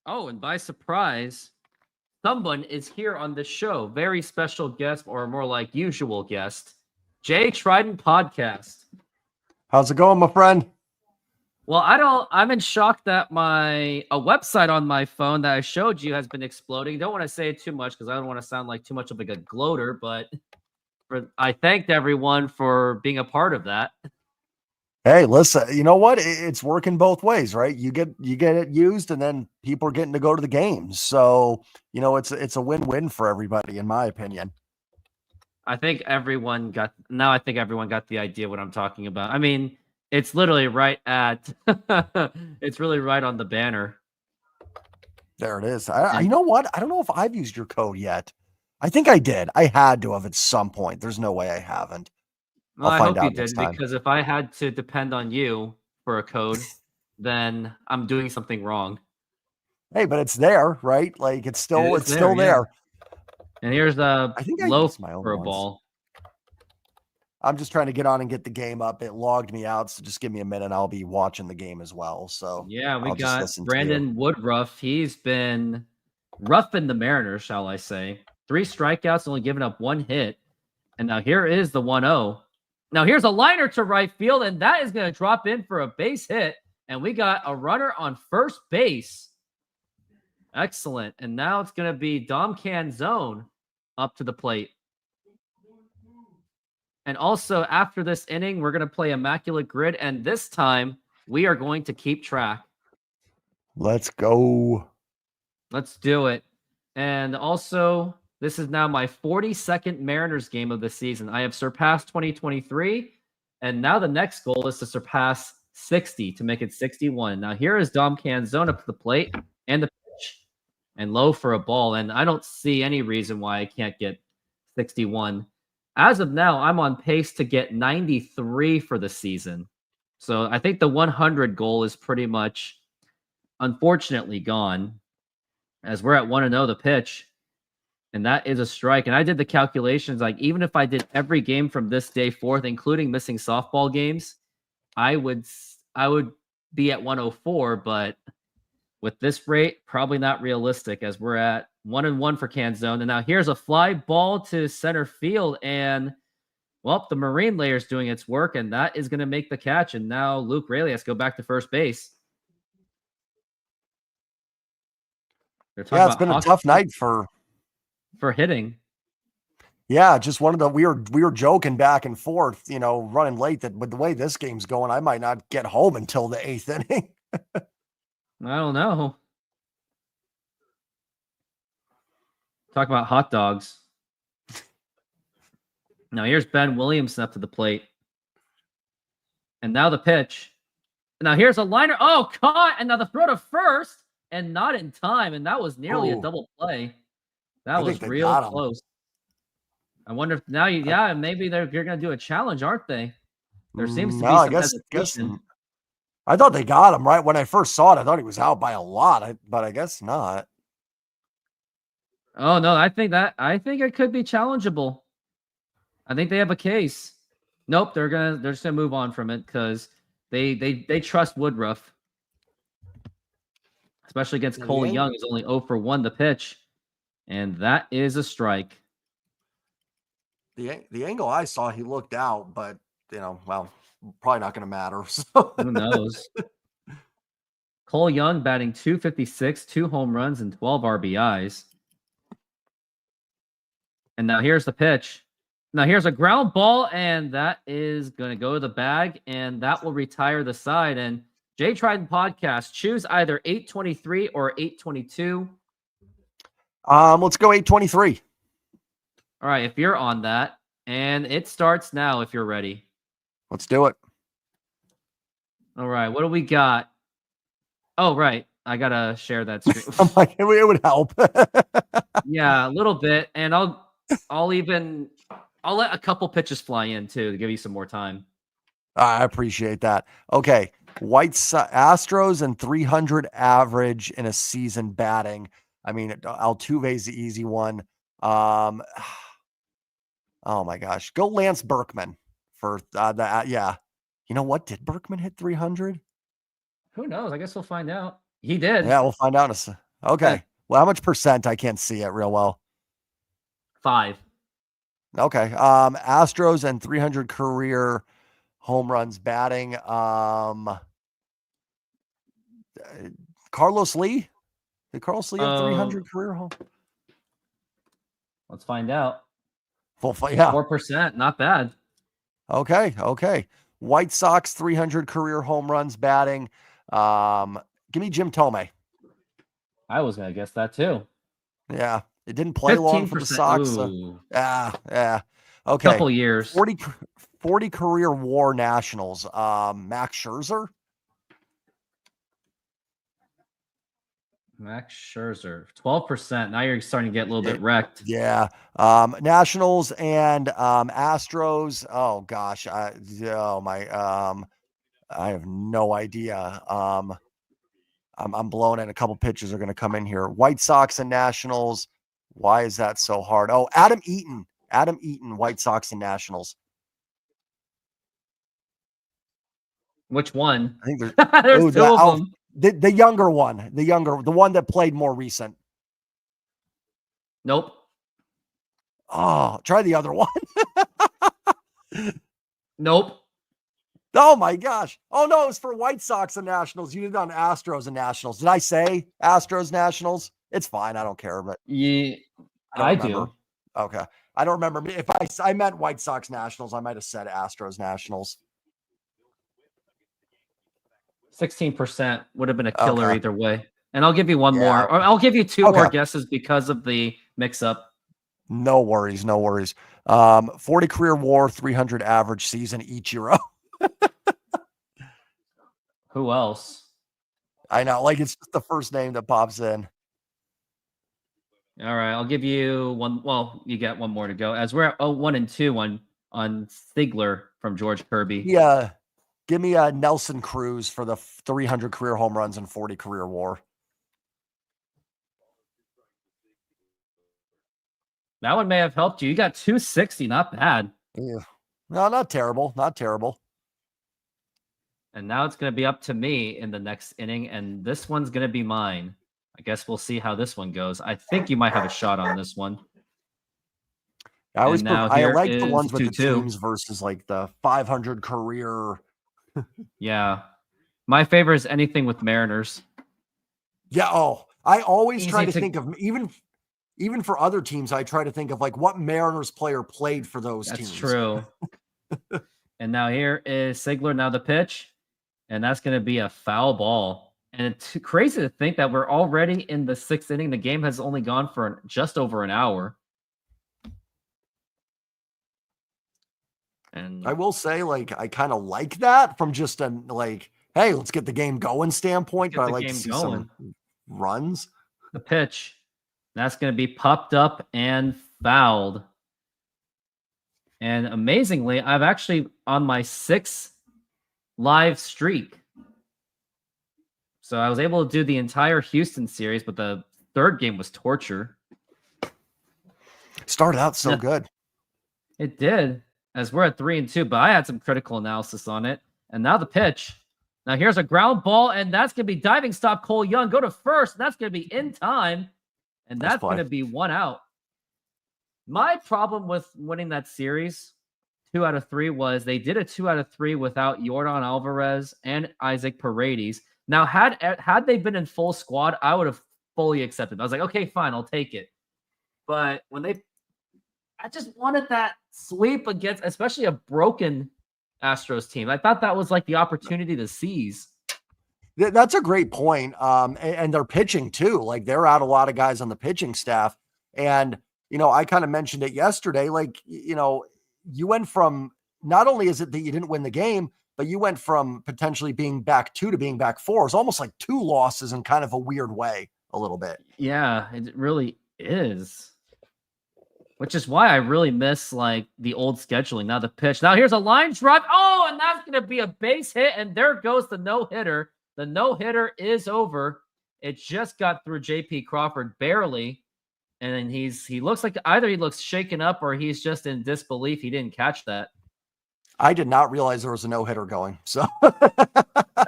Oh, and by surprise, someone is here on the show. Very special guest, or more like usual guest, Jay Trident Podcast. How's it going, my friend? Well, I'm in shock that a website on my phone that I showed you has been exploding. Don't want to say it too much because I don't want to sound like too much of a gloater, but I thanked everyone for being a part of that. Hey, listen, you know what? It's working both ways, right? You get it used, and then people are getting to go to the games. So, it's a win-win for everybody, in my opinion. I think everyone got the idea what I'm talking about. I mean, it's literally right at it's really right on the banner. There it is. You know what? I don't know if I've used your code yet. I think I did. I had to have at some point. There's no way I haven't. Well, I hope you did, because if I had to depend on you for a code, then I'm doing something wrong. Hey, but it's there, right? Like it's still there. Yeah. And here's a low for a ones. ball. I'm just trying to get on and get the game up. It logged me out, so just give me a minute. I'll be watching the game as well. So yeah, we got Brandon Woodruff. He's been rough in the Mariners, shall I say. 3 strikeouts, only giving up 1 hit. And now here is the 1-0. Now here's a liner to right field, and that is going to drop in for a base hit. And we got a runner on first base. Excellent. And now it's going to be Dom Canzone up to the plate. And also, after this inning, we're going to play Immaculate Grid, and this time we are going to keep track. Let's go. Let's do it. And also, this is now my 42nd Mariners game of the season. I have surpassed 2023, and now the next goal is to surpass 60 to make it 61. Now, here is Dom Canzone up to the plate, and the pitch, and low for a ball, and I don't see any reason why I can't get 61. As of now, I'm on pace to get 93 for the season. So I think the 100 goal is pretty much, unfortunately, gone. As we're at 1-0 the pitch. And that is a strike. And I did the calculations. Like, even if I did every game from this day forth, including missing softball games, I would be at 104. But with this rate, probably not realistic, as we're at 1-1 for Canzone. And now here's a fly ball to center field, and well, the Marine layer is doing its work, and that is going to make the catch. And now Luke Raley has to go back to first base. Yeah, it's been a tough night for hitting. Yeah, just one of the we were joking back and forth, running late, that with the way this game's going, I might not get home until the 8th inning. I don't know. Talk about hot dogs. Now here's Ben Williamson up to the plate. And now the pitch. And now here's a liner. Oh, caught. And now the throw to first. And not in time. And that was nearly a double play. That was real close. I wonder if now maybe you're going to do a challenge, aren't they? There seems to be some hesitation. I thought they got him right when I first saw it. I thought he was out by a lot, but I guess not. Oh no, I think it could be challengeable. I think they have a case. Nope, they're just gonna move on from it because they trust Woodruff, especially against Cole Young, who's only 0 for 1 the pitch, and that is a strike. The angle I saw, he looked out, but well, probably not going to matter. So Who knows? Cole Young batting .256, 2 home runs and 12 RBIs. And now here's the pitch. Now here's a ground ball, and that is going to go to the bag, and that will retire the side. And Jay Trident Podcast, choose either 823 or 822. Let's go 823. All right, if you're on that, and it starts now if you're ready. Let's do it. All right, what do we got? Oh, right. I got to share that screen. I'm like, it would help. Yeah, a little bit. And I'll let a couple pitches fly in too to give you some more time. I appreciate that. Okay. Astros and 300 average in a season batting. I mean, Altuve's the easy one. Oh my gosh. Go Lance Berkman for that. Yeah. You know what? Did Berkman hit 300? Who knows? I guess we'll find out. He did. Yeah, we'll find out. Okay. Yeah. Well, how much percent? I can't see it real well. 5. Okay. Astros and 300 career home runs batting. Carlos Lee. Did Carlos Lee have 300 career home? Let's find out. Yeah. 4%. Not bad. Okay. White Sox 300 career home runs batting. Give me Jim Thome. I was gonna guess that too. Yeah, it didn't play long for the Sox. Yeah. Okay. Couple years. 40 career WAR Nationals. Max Scherzer. Max Scherzer, 12%. Now you're starting to get a little bit wrecked. Yeah. Nationals and Astros. Oh gosh. I have no idea. I'm blown in. A couple pitchers are going to come in here. White Sox and Nationals. Why is that so hard? Oh, Adam Eaton, White Sox and Nationals. Which one? I think there's there's two of them. The younger one, the one that played more recent. Nope. Oh, try the other one. Nope. Oh my gosh. Oh no, it was for White Sox and Nationals. You did it on Astros and Nationals. Did I say Astros Nationals? It's fine. I don't care, but yeah, I do. Okay. I don't remember. If I meant White Sox Nationals, I might have said Astros Nationals. 16% would have been a killer either way. And I'll give you one more. Or I'll give you two more guesses because of the mix-up. No worries. 40 career WAR, 300 average season, Ichiro. Who else? I know. Like, it's just the first name that pops in. All right. I'll give you one. Well, you got one more to go. As we're at 1-2 on Stigler from George Kirby. Yeah. Give me a Nelson Cruz for the 300 career home runs and 40 career WAR. That one may have helped you. You got 260. Not bad. Yeah. No, not terrible. And now it's going to be up to me in the next inning, and this one's going to be mine. I guess we'll see how this one goes. I think you might have a shot on this one. I like the ones with 2-2. The teams versus like the 500 career. Yeah. My favorite is anything with Mariners. Yeah. Oh, I always try to think of even for other teams. I try to think of like what Mariners player played for those teams. That's true. And now here is Sigler. Now the pitch, and that's going to be a foul ball. And it's crazy to think that we're already in the 6th inning. The game has only gone for just over an hour. And I will say, like, I kind of like that from just a like, hey, let's get the game going standpoint. But I like to see some runs. The pitch, that's going to be popped up and fouled. And amazingly, I've actually on my 6th live streak. So I was able to do the entire Houston series, but the 3rd game was torture. Started out so good. It did. as we're at 3-2, but I had some critical analysis on it. And now the pitch. Now here's a ground ball, and that's going to be diving stop. Cole Young go to first, and that's going to be in time, and Nice that's play. going to be 1 out. My problem with winning that series, 2 out of 3, was they did a 2 out of 3 without Yordan Alvarez and Isaac Paredes. Now, had they been in full squad, I would have fully accepted. I was like, okay, fine, I'll take it. But I just wanted that sweep against, especially a broken Astros team. I thought that was like the opportunity to seize. That's a great point. And they're pitching too. Like they're out a lot of guys on the pitching staff. And, I kind of mentioned it yesterday. Like, you went from, not only is it that you didn't win the game, but you went from potentially being back 2 to being back 4. It's almost like 2 losses in kind of a weird way, a little bit. Yeah, it really is. Which is why I really miss like the old scheduling. Now the pitch. Now here's a line drive. Oh, and that's going to be a base hit. And there goes the no-hitter. The no-hitter is over. It just got through JP Crawford barely. And then he looks like either he looks shaken up or he's just in disbelief. He didn't catch that. I did not realize there was a no-hitter going. So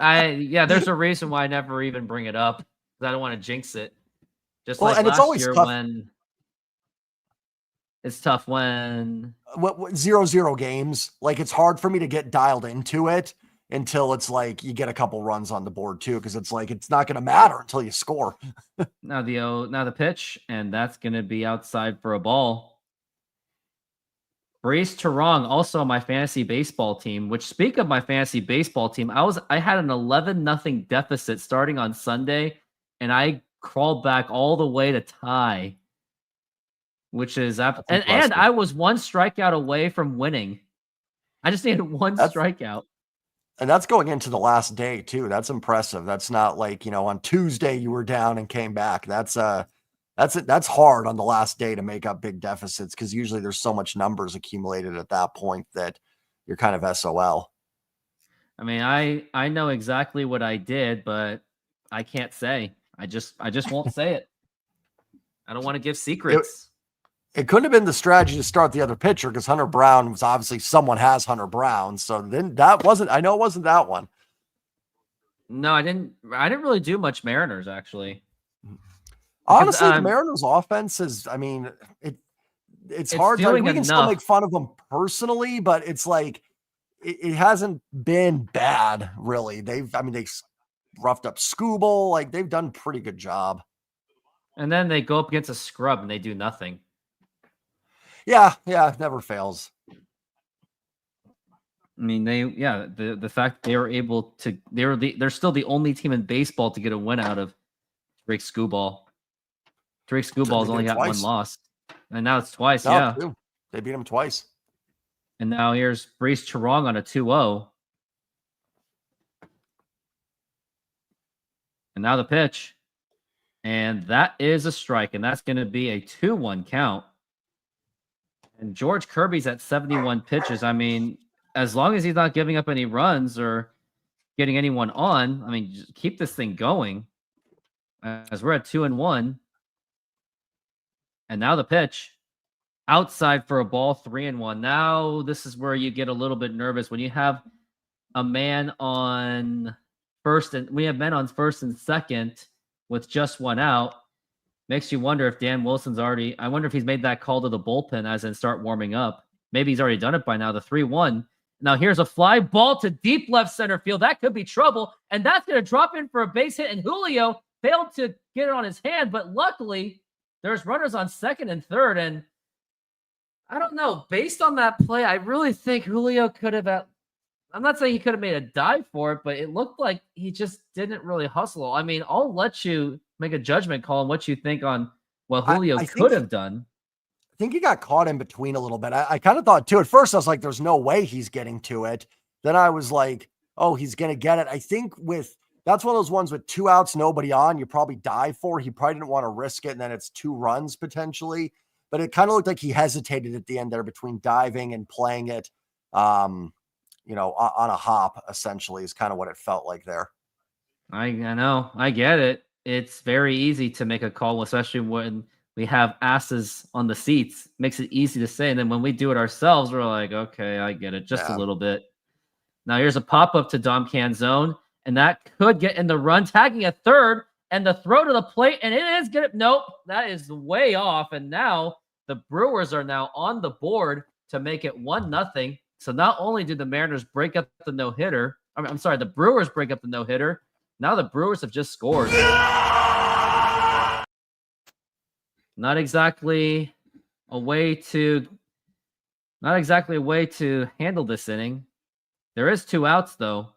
there's a reason why I never even bring it up. Because I don't want to jinx it. Just well, like and last it's always year tough. when it's tough when 0-0 games, like it's hard for me to get dialed into it until it's like you get a couple runs on the board too, because it's like it's not going to matter until you score. Now the pitch, and that's going to be outside for a ball. Brace Terong, also on my fantasy baseball team. Which, speak of my fantasy baseball team, I had an 11-0 deficit starting on Sunday, and I crawled back all the way to tie. Which is and I was 1 strikeout away from winning. I just needed 1 strikeout. And that's going into the last day too. That's impressive. That's not like, on Tuesday you were down and came back. That's hard on the last day to make up big deficits, because usually there's so much numbers accumulated at that point that you're kind of SOL. I mean, I know exactly what I did, but I can't say. I just won't say it. I don't want to give secrets. It couldn't have been the strategy to start the other pitcher, because Hunter Brown was obviously someone has Hunter Brown. So then I know it wasn't that one. No, I didn't really do much Mariners actually. Honestly, the Mariners offense is, it's hard. Like, we can still make fun of them personally, but it's like, it hasn't been bad really. They've roughed up Scooble. Like they've done a pretty good job. And then they go up against a scrub and they do nothing. Yeah, it never fails. I mean, the fact they were able to, they're still the only team in baseball to get a win out of Drake Scuball. Drake Scuball's only got 1 loss, and now it's twice. Yeah, they beat him twice. And now here's Brace Terong on a 2-0, and now the pitch, and that is a strike, and that's going to be a 2-1 count. And George Kirby's at 71 pitches. I mean, as long as he's not giving up any runs or getting anyone on, just keep this thing going. As we're at 2-1. And now the pitch. Outside for a ball, 3-1. Now this is where you get a little bit nervous when you have a man on first, and we have men on first and second with just 1 out. Makes you wonder if Dan Wilson's I wonder if he's made that call to the bullpen as in start warming up. Maybe he's already done it by now. The 3-1. Now here's a fly ball to deep left center field. That could be trouble. And that's going to drop in for a base hit. And Julio failed to get it on his hand. But luckily, there's runners on second and third. And I don't know. Based on that play, I really think Julio could have I'm not saying he could have made a dive for it, but it looked like he just didn't really hustle. I'll let you make a judgment call on what you think on what Julio could have done. I think he got caught in between a little bit. I kind of thought too. At first I was like, there's no way he's getting to it. Then I was like, oh, he's going to get it. I think that's one of those ones with 2 outs, nobody on, you probably dive for. He probably didn't want to risk it. And then it's 2 runs potentially, but it kind of looked like he hesitated at the end there between diving and playing it. On a hop, essentially, is kind of what it felt like there. I know. I get it. It's very easy to make a call, especially when we have asses on the seats. Makes it easy to say. And then when we do it ourselves, we're like, okay, I get it. Just a little bit. Now here's a pop-up to Dom Canzone, and that could get in the run, tagging a third, and the throw to the plate, and it is good. Nope, that is way off. And now the Brewers are now on the board to make it 1-0. So not only did the Mariners break up the no-hitter, I'm sorry, the Brewers break up the no-hitter. Now the Brewers have just scored. Not exactly a way to handle this inning. There is 2 outs though,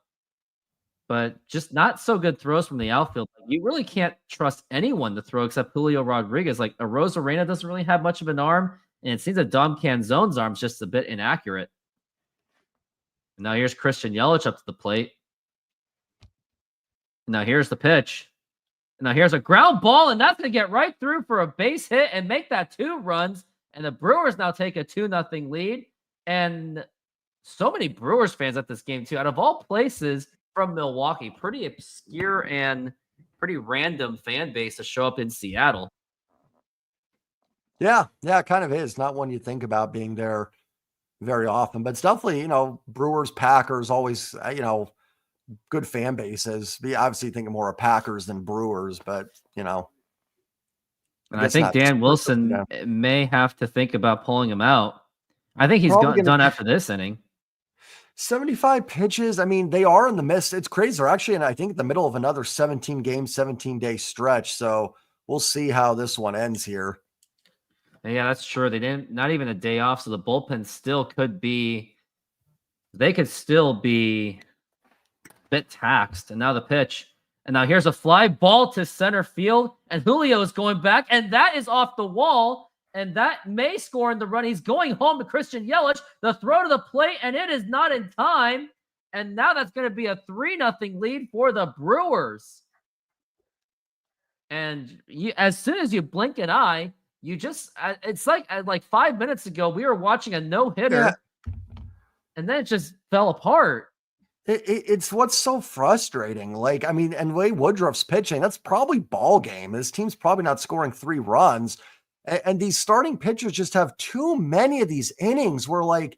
but just not so good throws from the outfield. You really can't trust anyone to throw except Julio Rodriguez. Like Arozarena doesn't really have much of an arm, and it seems that Dom Canzone's arm's just a bit inaccurate. Now here's Christian Yelich up to the plate. Now here's the pitch. Now here's a ground ball, and that's going to get right through for a base hit and make that 2 runs. And the Brewers now take a 2-0 lead. And so many Brewers fans at this game too. Out of all places from Milwaukee, pretty obscure and pretty random fan base to show up in Seattle. Yeah, it kind of is. Not one you think about being there very often, but it's definitely, Brewers, Packers, always, good fan bases. We obviously think more of Packers than Brewers, but, And I think Dan Wilson may have to think about pulling him out. I think he's done after this inning. 75 pitches. I mean, they are in the midst. It's crazy. They're actually in, I think, the middle of another 17-game, 17-day stretch. So we'll see how this one ends here. Yeah, that's true. They didn't, not even a day off. So the bullpen still could be, they could still be a bit taxed. And now the pitch. And now here's a fly ball to center field. And Julio is going back. And that is off the wall. And that may score in the run. He's going home to Christian Yelich. The throw to the plate, and it is not in time. And now that's going to be a 3-0 lead for the Brewers. And as soon as you blink an eye, you just, it's like 5 minutes ago, we were watching a no-hitter, and then it just fell apart. It's what's so frustrating. Like, I mean, and the way Woodruff's pitching, that's probably ball game. This team's probably not scoring 3 runs. And these starting pitchers just have too many of these innings where, like,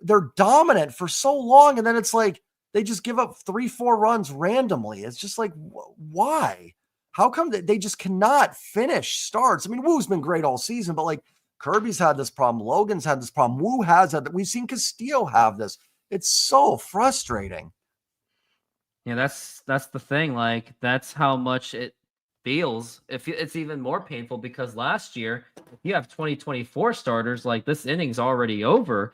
they're dominant for so long, and then it's like they just give up 3-4 runs randomly. It's just like, why? How come they just cannot finish starts? I mean, Woo's been great all season, but like Kirby's had this problem. Logan's had this problem. Woo has had that. We've seen Castillo have this. It's so frustrating. Yeah, that's the thing. Like, that's how much it feels. It's even more painful because last year, if you have 2024 starters, like, this inning's already over,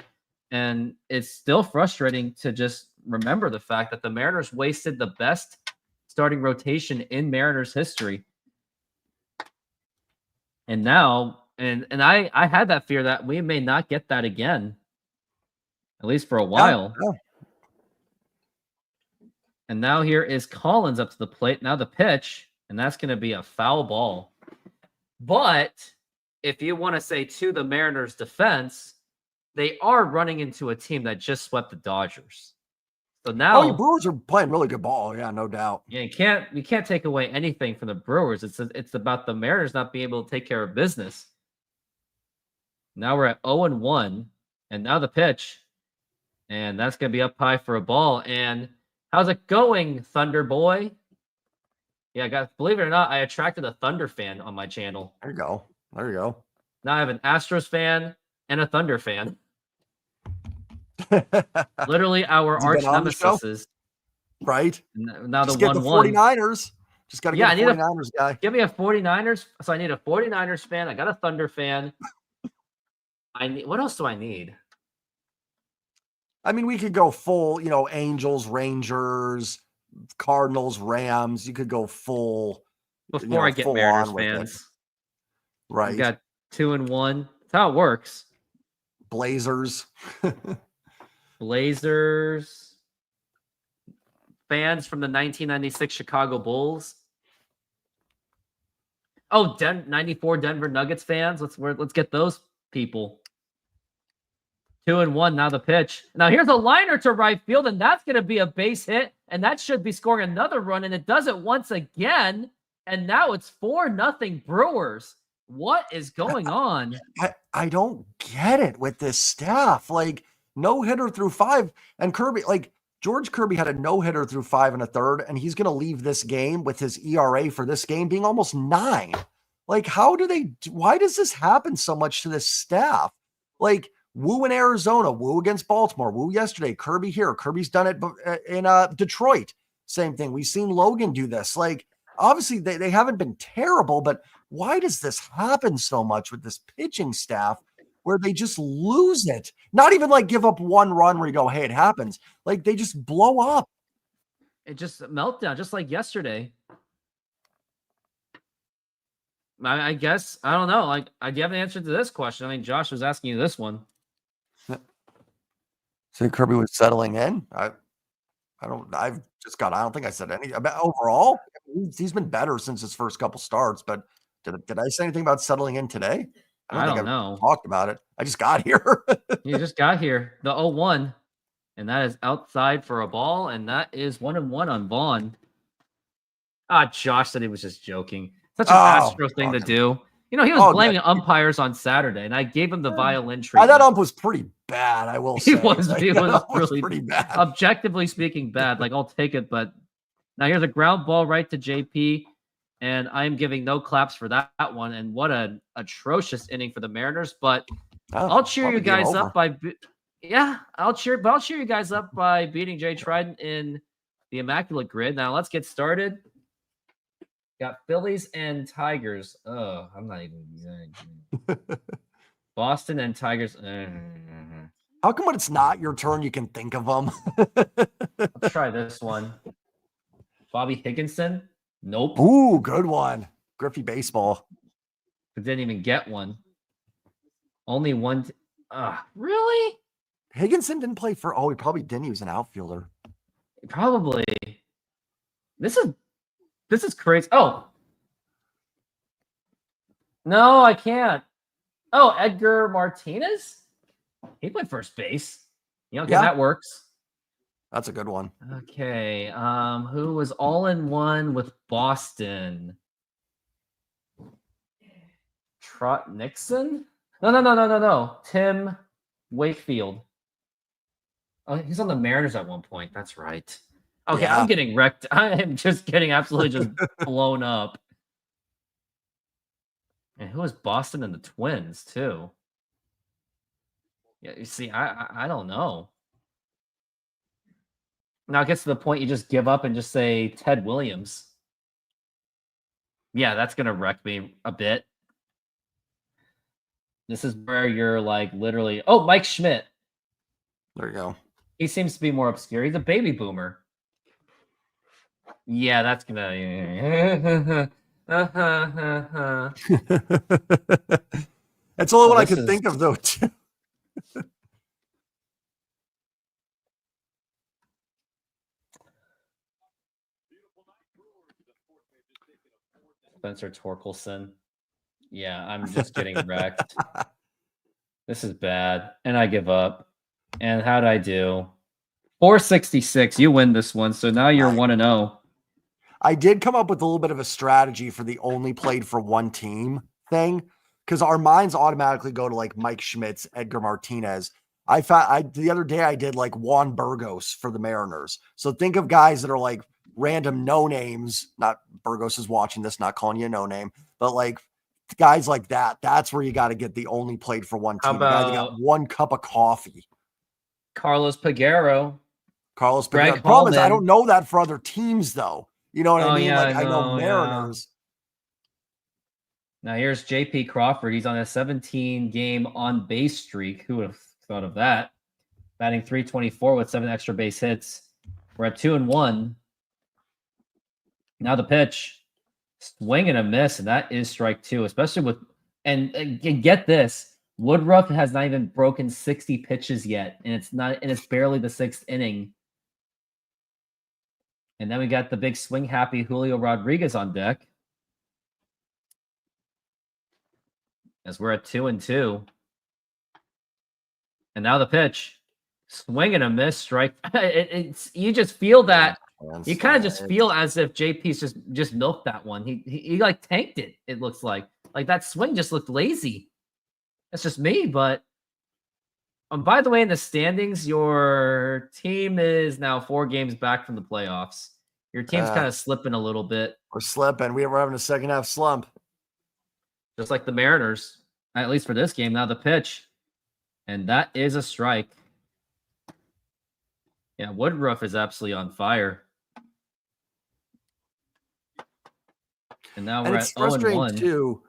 and it's still frustrating to just remember the fact that the Mariners wasted the best starting rotation in Mariners history. And now, and I had that fear that we may not get that again, at least for a while. Yeah. And now here is Collins up to the plate. Now the pitch, and that's going to be a foul ball. But if you want to say to the Mariners' defense, they are running into a team that just swept the Dodgers. So now, the Brewers are playing really good ball. Yeah, no doubt. Yeah, you can't take away anything from the Brewers. It's about the Mariners not being able to take care of business. Now we're at 0-1, and now the pitch, and that's going to be up high for a ball. And how's it going, Thunder Boy? Yeah, believe it or not, I attracted a Thunder fan on my channel. There you go. Now I have an Astros fan and a Thunder fan. Literally our arch nemesis. Right. Now the 1-1. Get the 49ers. Just got to get a 49ers guy. Give me a 49ers. So I need a 49ers fan. I got a Thunder fan. What else do I need? I mean, we could go full, Angels, Rangers, Cardinals, Rams. You could go full. Before I get Mariners fans. Right. We got 2-1. That's how it works. Blazers. Blazers. Fans from the 1996 Chicago Bulls. Oh, 94 Denver Nuggets fans. Let's get those people. 2-1. Now the pitch. Now here's a liner to right field, and that's going to be a base hit, and that should be scoring another run, and it does it once again. And now it's 4-0 Brewers. What is going on? I don't get it with this staff. Like, no hitter through 5. And Kirby, like, George Kirby had a no hitter through 5 1/3, and he's going to leave this game with his ERA for this game being almost 9. Like, why does this happen so much to this staff? Like, Woo in Arizona, Woo against Baltimore, Woo yesterday, Kirby here. Kirby's done it in Detroit. Same thing. We've seen Logan do this. Like, obviously, they haven't been terrible, but why does this happen so much with this pitching staff where they just lose it? Not even like give up one run where you go, hey, it happens. Like, they just blow up. It just meltdown, just like yesterday. I guess, I don't know. Like, do you have an answer to this question? I mean, Josh was asking you this one. So Kirby was settling in. I don't think I said any about overall. He's been better since his first couple starts, but did I say anything about settling in today? I don't know. Talked about it. I just got here. You just got here. The 0-1. And that is outside for a ball. And that is 1-1 on Vaughn. Josh said he was just joking. Such an Astro thing to do. You know, he was blaming umpires on Saturday, and I gave him the violin treatment. That ump was pretty bad, I will say. He was really pretty bad. Objectively speaking, bad. Like, I'll take it, but now here's a ground ball right to JP, and I'm giving no claps for that one. And what an atrocious inning for the Mariners. But I'll cheer you guys up by I'll cheer you guys up by beating Jay Trident in the Immaculate Grid. Now let's get started. Got Phillies and Tigers. Oh, I'm not even. Boston and Tigers. How come when it's not your turn, you can think of them? Let's try this one. Bobby Higginson. Nope. Ooh, good one. Griffey baseball. But didn't even get one. Only one. Really? Higginson didn't play for. Oh, he probably didn't. He was an outfielder. Probably. This is crazy. Oh. No, I can't. Oh, Edgar Martinez? He played first base. Okay, that works. That's a good one. Okay. Who was all in one with Boston? Trot Nixon? No. Tim Wakefield. Oh, he's on the Mariners at one point. That's right. Okay, yeah. I'm getting wrecked. I am just getting absolutely just blown up. And who was Boston and the Twins, too? Yeah, you see, I don't know. Now it gets to the point you just give up and just say Ted Williams. Yeah, that's going to wreck me a bit. This is where you're like literally... Oh, Mike Schmidt. There you go. He seems to be more obscure. He's a baby boomer. Yeah, that's gonna. That's the only one I could think of, though. Too. Spencer Torkelson. Yeah, I'm just getting wrecked. This is bad, and I give up. And how'd I do? 466. You win this one, so now you're 1-0. I did come up with a little bit of a strategy for the only played for one team thing, because our minds automatically go to like Mike Schmitz, Edgar Martinez. The other day I did like Juan Burgos for the Mariners. So think of guys that are like random no names. Not Burgos is watching this, not calling you a no name, but like guys like that. That's where you got to get the only played for one team. Guy that got one cup of coffee. Carlos Peguero. The problem is I don't know that for other teams though. You know what I mean? Yeah, like I know Mariners. Yeah. Now here's JP Crawford. He's on a 17-game on-base streak. Who would have thought of that? Batting .324 with 7 extra base hits. We're at 2-1. Now the pitch. Swing and a miss, and that is strike 2, especially with and get this. Woodruff has not even broken 60 pitches yet, and it's barely the 6th inning. And then we got the big swing happy Julio Rodriguez on deck. As we're at 2-2. And now the pitch. Swing and a miss, strike. You just feel that You kind of just feel as if JP's just milked that one. He like tanked it. It looks like that swing just looked lazy. That's just me, but by the way, in the standings, your team is now 4 games back from the playoffs. Your team's kind of slipping a little bit. We're slipping. We're having a second half slump. Just like the Mariners, at least for this game. Now the pitch, and that is a strike. Yeah, Woodruff is absolutely on fire. And now we're at 0-1 too.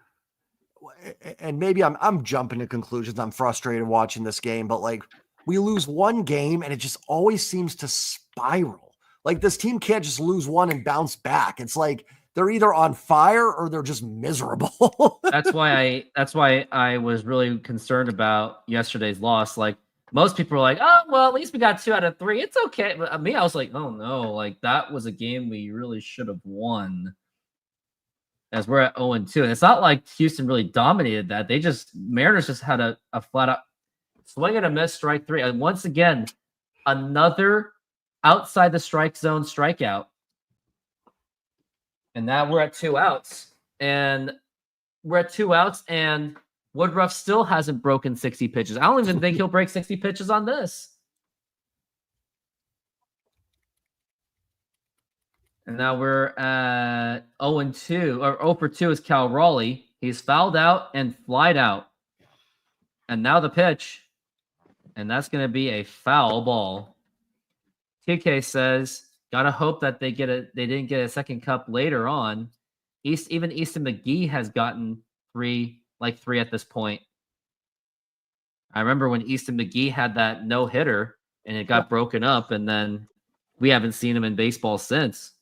And maybe I'm jumping to conclusions. I'm frustrated watching this game, but like we lose one game and it just always seems to spiral. Like this team can't just lose one and bounce back. It's like they're either on fire or they're just miserable. That's why I was really concerned about yesterday's loss. Like most people were like, "Oh, well, at least we got 2 out of 3. It's okay." But me, I was like, "Oh no, like that was a game we really should have won." As we're at 0-2. And it's not like Houston really dominated that. Mariners just had a flat out swing and a miss, strike 3. And once again, another outside the strike zone strikeout. And now we're at 2 outs. And Woodruff still hasn't broken 60 pitches. I don't even think he'll break 60 pitches on this. And now we're at 0-2, or 0-2 is Cal Raleigh. He's fouled out and flied out. And now the pitch. And that's going to be a foul ball. TK says, gotta hope that they didn't get a second cup later on. Even Easton McGee has gotten 3 at this point. I remember when Easton McGee had that no-hitter and it got broken up, and then we haven't seen him in baseball since.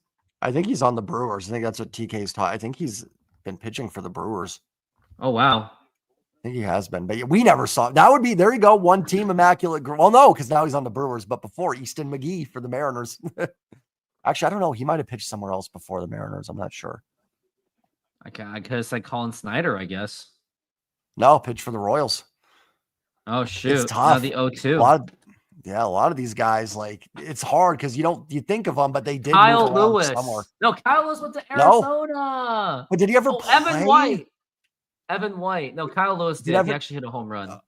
I think he's on the Brewers. I think that's what TK's taught. I think he's been pitching for the Brewers. Oh, wow. I think he has been, but we never saw. That would be, there you go, one team immaculate. Well, no, because now he's on the Brewers, but before Easton McGee for the Mariners. Actually, I don't know. He might have pitched somewhere else before the Mariners. I'm not sure. I guess like Colin Snyder, I guess. No, pitch for the Royals. Oh, shoot. It's tough. Now the 0-2. A lot of these guys, like, it's hard because you think of them, but they did Kyle move around Lewis. somewhere. No, Kyle Lewis went to Arizona. But did he ever play? Evan White. No, Kyle Lewis did. He actually hit a home run.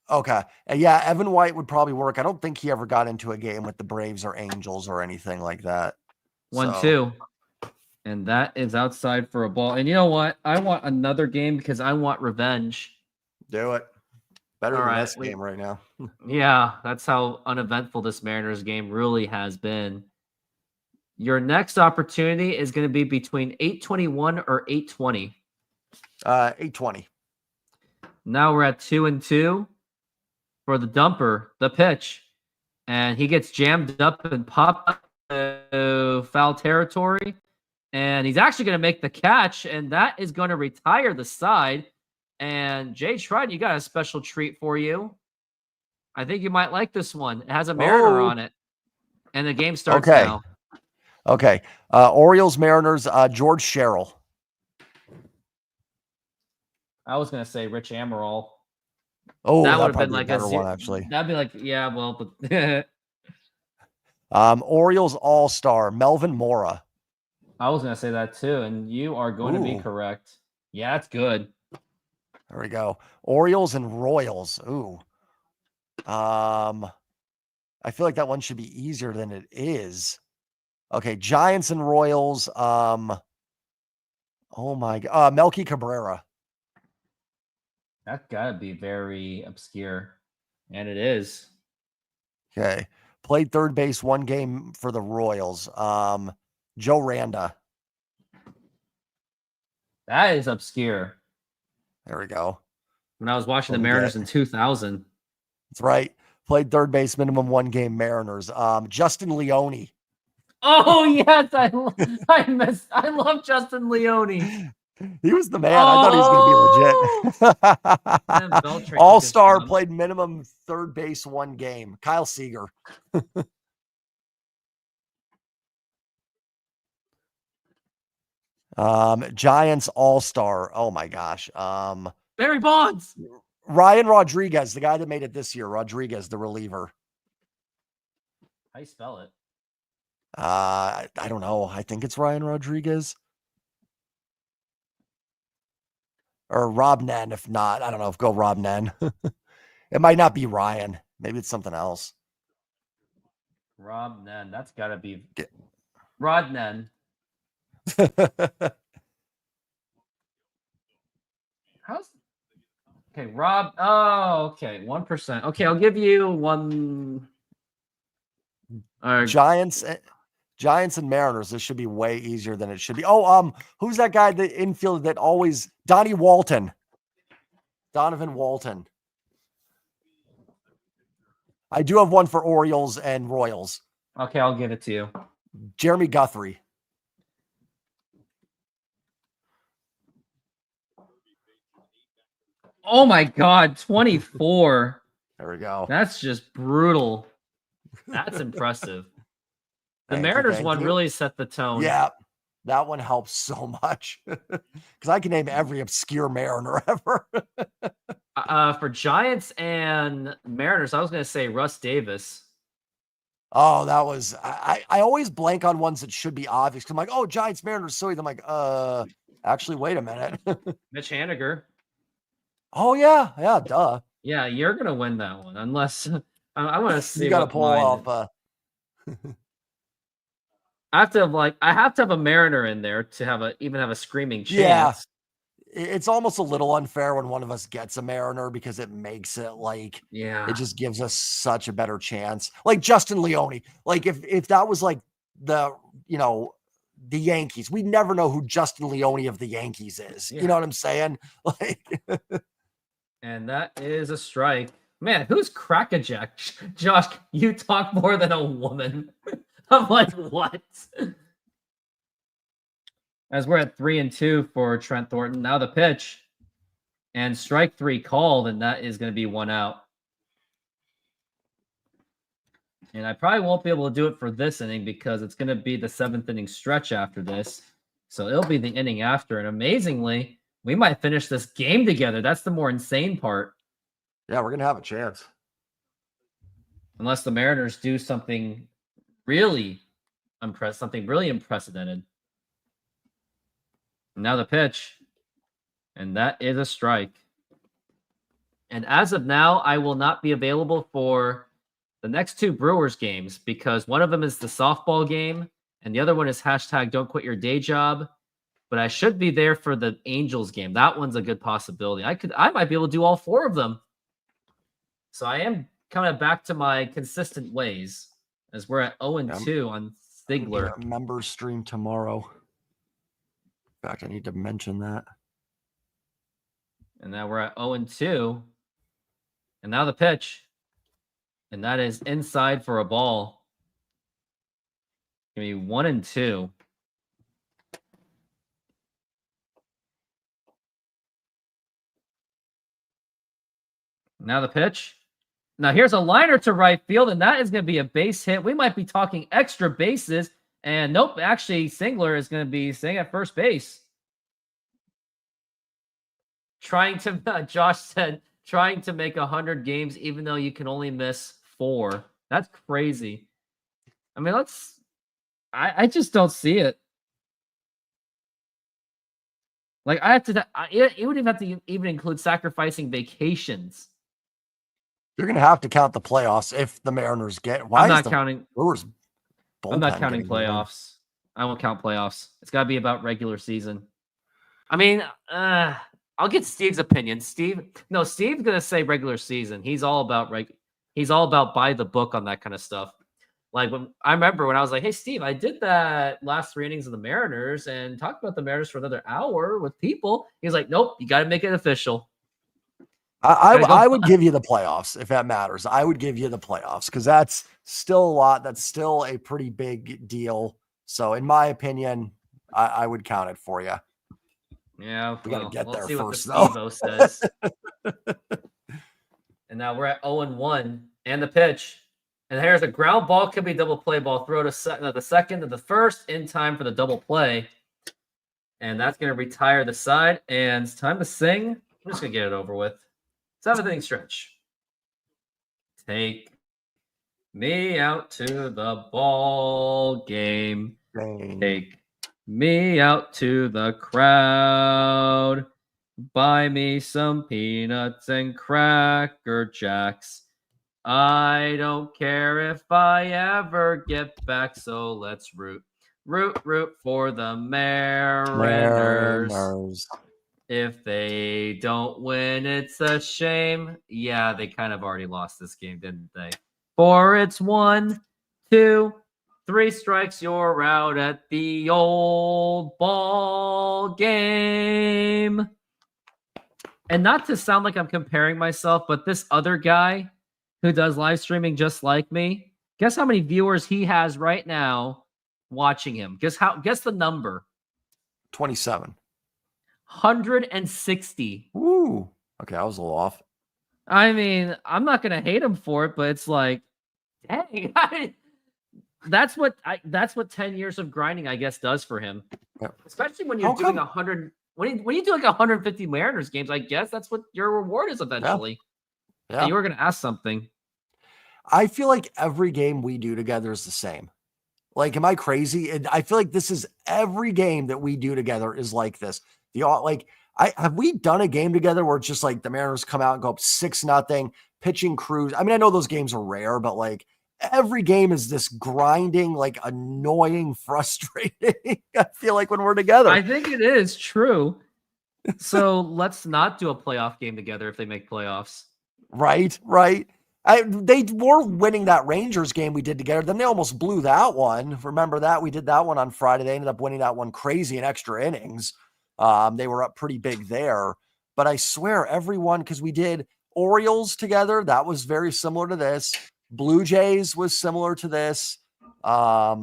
Okay. Yeah, Evan White would probably work. I don't think he ever got into a game with the Braves or Angels or anything like that. 1-2. And that is outside for a ball. And you know what? I want another game because I want revenge. Do it. Better than this game right now. Yeah, that's how uneventful this Mariners game really has been. Your next opportunity is going to be between 8:21 or 8:20. 8:20. Now we're at 2-2 for the dumper, the pitch. And he gets jammed up and popped up to foul territory. And he's actually going to make the catch, and that is going to retire the side. And Jay Trident, you got a special treat for you. I think you might like this one. It has a Mariner on it. And the game starts now. Okay. Orioles, Mariners, George Sherrill. I was going to say Rich Amaral. Oh, that would have been like a one, actually. That'd be like, yeah, well, but Orioles All-Star, Melvin Mora. I was going to say that too, and you are going to be correct. Yeah, that's good. There we go. Orioles and Royals. Ooh. I feel like that one should be easier than it is. Okay, Giants and Royals. Oh my God. Melky Cabrera. That's got to be very obscure. And it is. Okay. Played third base one game for the Royals. Joe Randa. That is obscure. There we go. When I was watching the Mariners in 2000. That's right. Played third base, minimum one game Mariners. Justin Leone. Oh, yes. I love Justin Leone. He was the man. I thought he was going to be legit. All-Star, played minimum third base one game. Kyle Seager. Giants All-Star. Oh my gosh. Barry Bonds. Ryan Rodriguez, the guy that made it this year. Rodriguez, the reliever. How you spell it? I don't know. I think it's Ryan Rodriguez or Rob Nen. If not, I don't know. Go Rob Nen. It might not be Ryan. Maybe it's something else. Rob Nen. That's got to be Rod Nen. How's okay, Rob? Oh, okay, 1%. Okay, I'll give you one. Giants and Mariners. This should be way easier than it should be. Oh, who's that guy, the infielder that always Donovan Walton. I do have one for Orioles and Royals. Okay, I'll give it to you. Jeremy Guthrie. Oh my God, 24. There we go. That's just brutal. That's impressive. The Mariners one really set the tone. Yeah, that one helps so much because I can name every obscure Mariner ever. For Giants and Mariners, I was going to say Russ Davis. Oh, that was I always blank on ones that should be obvious. I'm like, oh, Giants, Mariners, so I'm like, actually, wait a minute. Mitch Haniger. Oh yeah, duh. Yeah, you're gonna win that one unless I want to see. You got to pull off. I have to have a Mariner in there to even have a screaming chance. Yeah, it's almost a little unfair when one of us gets a Mariner because it makes it like, it just gives us such a better chance. Like Justin Leone, like if that was like the Yankees, we never know who Justin Leone of the Yankees is. Yeah. You know what I'm saying? Like, and that is a strike. Man, who's Crackajack? Josh, you talk more than a woman. I'm like, what? As we're at 3-2 for Trent Thornton. Now the pitch. And strike 3 called, and that is going to be 1 out. And I probably won't be able to do it for this inning because it's going to be the 7th inning stretch after this. So it'll be the inning after. And amazingly, we might finish this game together. That's the more insane part. Yeah, we're going to have a chance. Unless the Mariners do something really unprecedented. Now the pitch. And that is a strike. And as of now, I will not be available for the next 2 Brewers games because one of them is the softball game and the other one is #Don'tQuitYourDayJob. But I should be there for the Angels game. That one's a good possibility. I might be able to do all 4 of them. So I am kind of back to my consistent ways as we're at 0-2 on Stigler. Members stream tomorrow. In fact, I need to mention that. And now we're at 0-2. And now the pitch. And that is inside for a ball. Give me 1-2. Now the pitch. Now here's a liner to right field, and that is going to be a base hit. We might be talking extra bases. And nope, actually, Singler is going to be staying at first base. Josh said, trying to make 100 games, even though you can only miss 4. That's crazy. I mean, I just don't see it. Like, it would even have to even include sacrificing vacations. You're going to have to count the playoffs if the Mariners get. I'm not counting. Brewers. I'm not counting playoffs. I won't count playoffs. It's got to be about regular season. I mean, I'll get Steve's opinion. Steve's gonna say regular season. He's all about by the book on that kind of stuff. Like I remember when I was like, "Hey, Steve, I did that last 3 innings of the Mariners and talked about the Mariners for another hour with people." He's like, "Nope, you got to make it official." I would give you the playoffs if that matters. I would give you the playoffs because that's still a lot. That's still a pretty big deal. So, in my opinion, I would count it for you. Yeah, we got to get there see first, what the says. And now we're at 0-1, and the pitch. And here's a ground ball, could be double play ball. Throw to the second to the first in time for the double play. And that's going to retire the side. And it's time to sing. I'm just going to get it over with. 7th inning stretch. Take me out to the ball game. Dang. Take me out to the crowd. Buy me some peanuts and Cracker Jacks. I don't care if I ever get back, so let's root for the Mariners. Mariners. If they don't win, it's a shame. Yeah, they kind of already lost this game, didn't they? For it's 1, 2, 3 strikes, you're out at the old ball game. And not to sound like I'm comparing myself, but this other guy who does live streaming just like me, guess how many viewers he has right now watching him? Guess the number. 27. 160. Ooh. Okay, I was a little off. I mean, I'm not gonna hate him for it, but it's like, dang, that's what 10 years of grinding, I guess, does for him. Yeah. Especially when you're doing 100. When you do like 150 Mariners games, I guess that's what your reward is eventually. Yeah. Hey, you were gonna ask something. I feel like every game we do together is the same. Like, am I crazy? And I feel like this is every game that we do together is like this. Have we done a game together where it's just like the Mariners come out and go up 6-0, pitching crews? I mean, I know those games are rare, but like every game is this grinding, like annoying, frustrating. I feel like when we're together. I think it is true. So let's not do a playoff game together if they make playoffs. Right. They were winning that Rangers game we did together. Then they almost blew that one. Remember that? We did that one on Friday. They ended up winning that one crazy in extra innings. They were up pretty big there. But I swear everyone, because we did Orioles together, that was very similar to this. Blue Jays was similar to this. I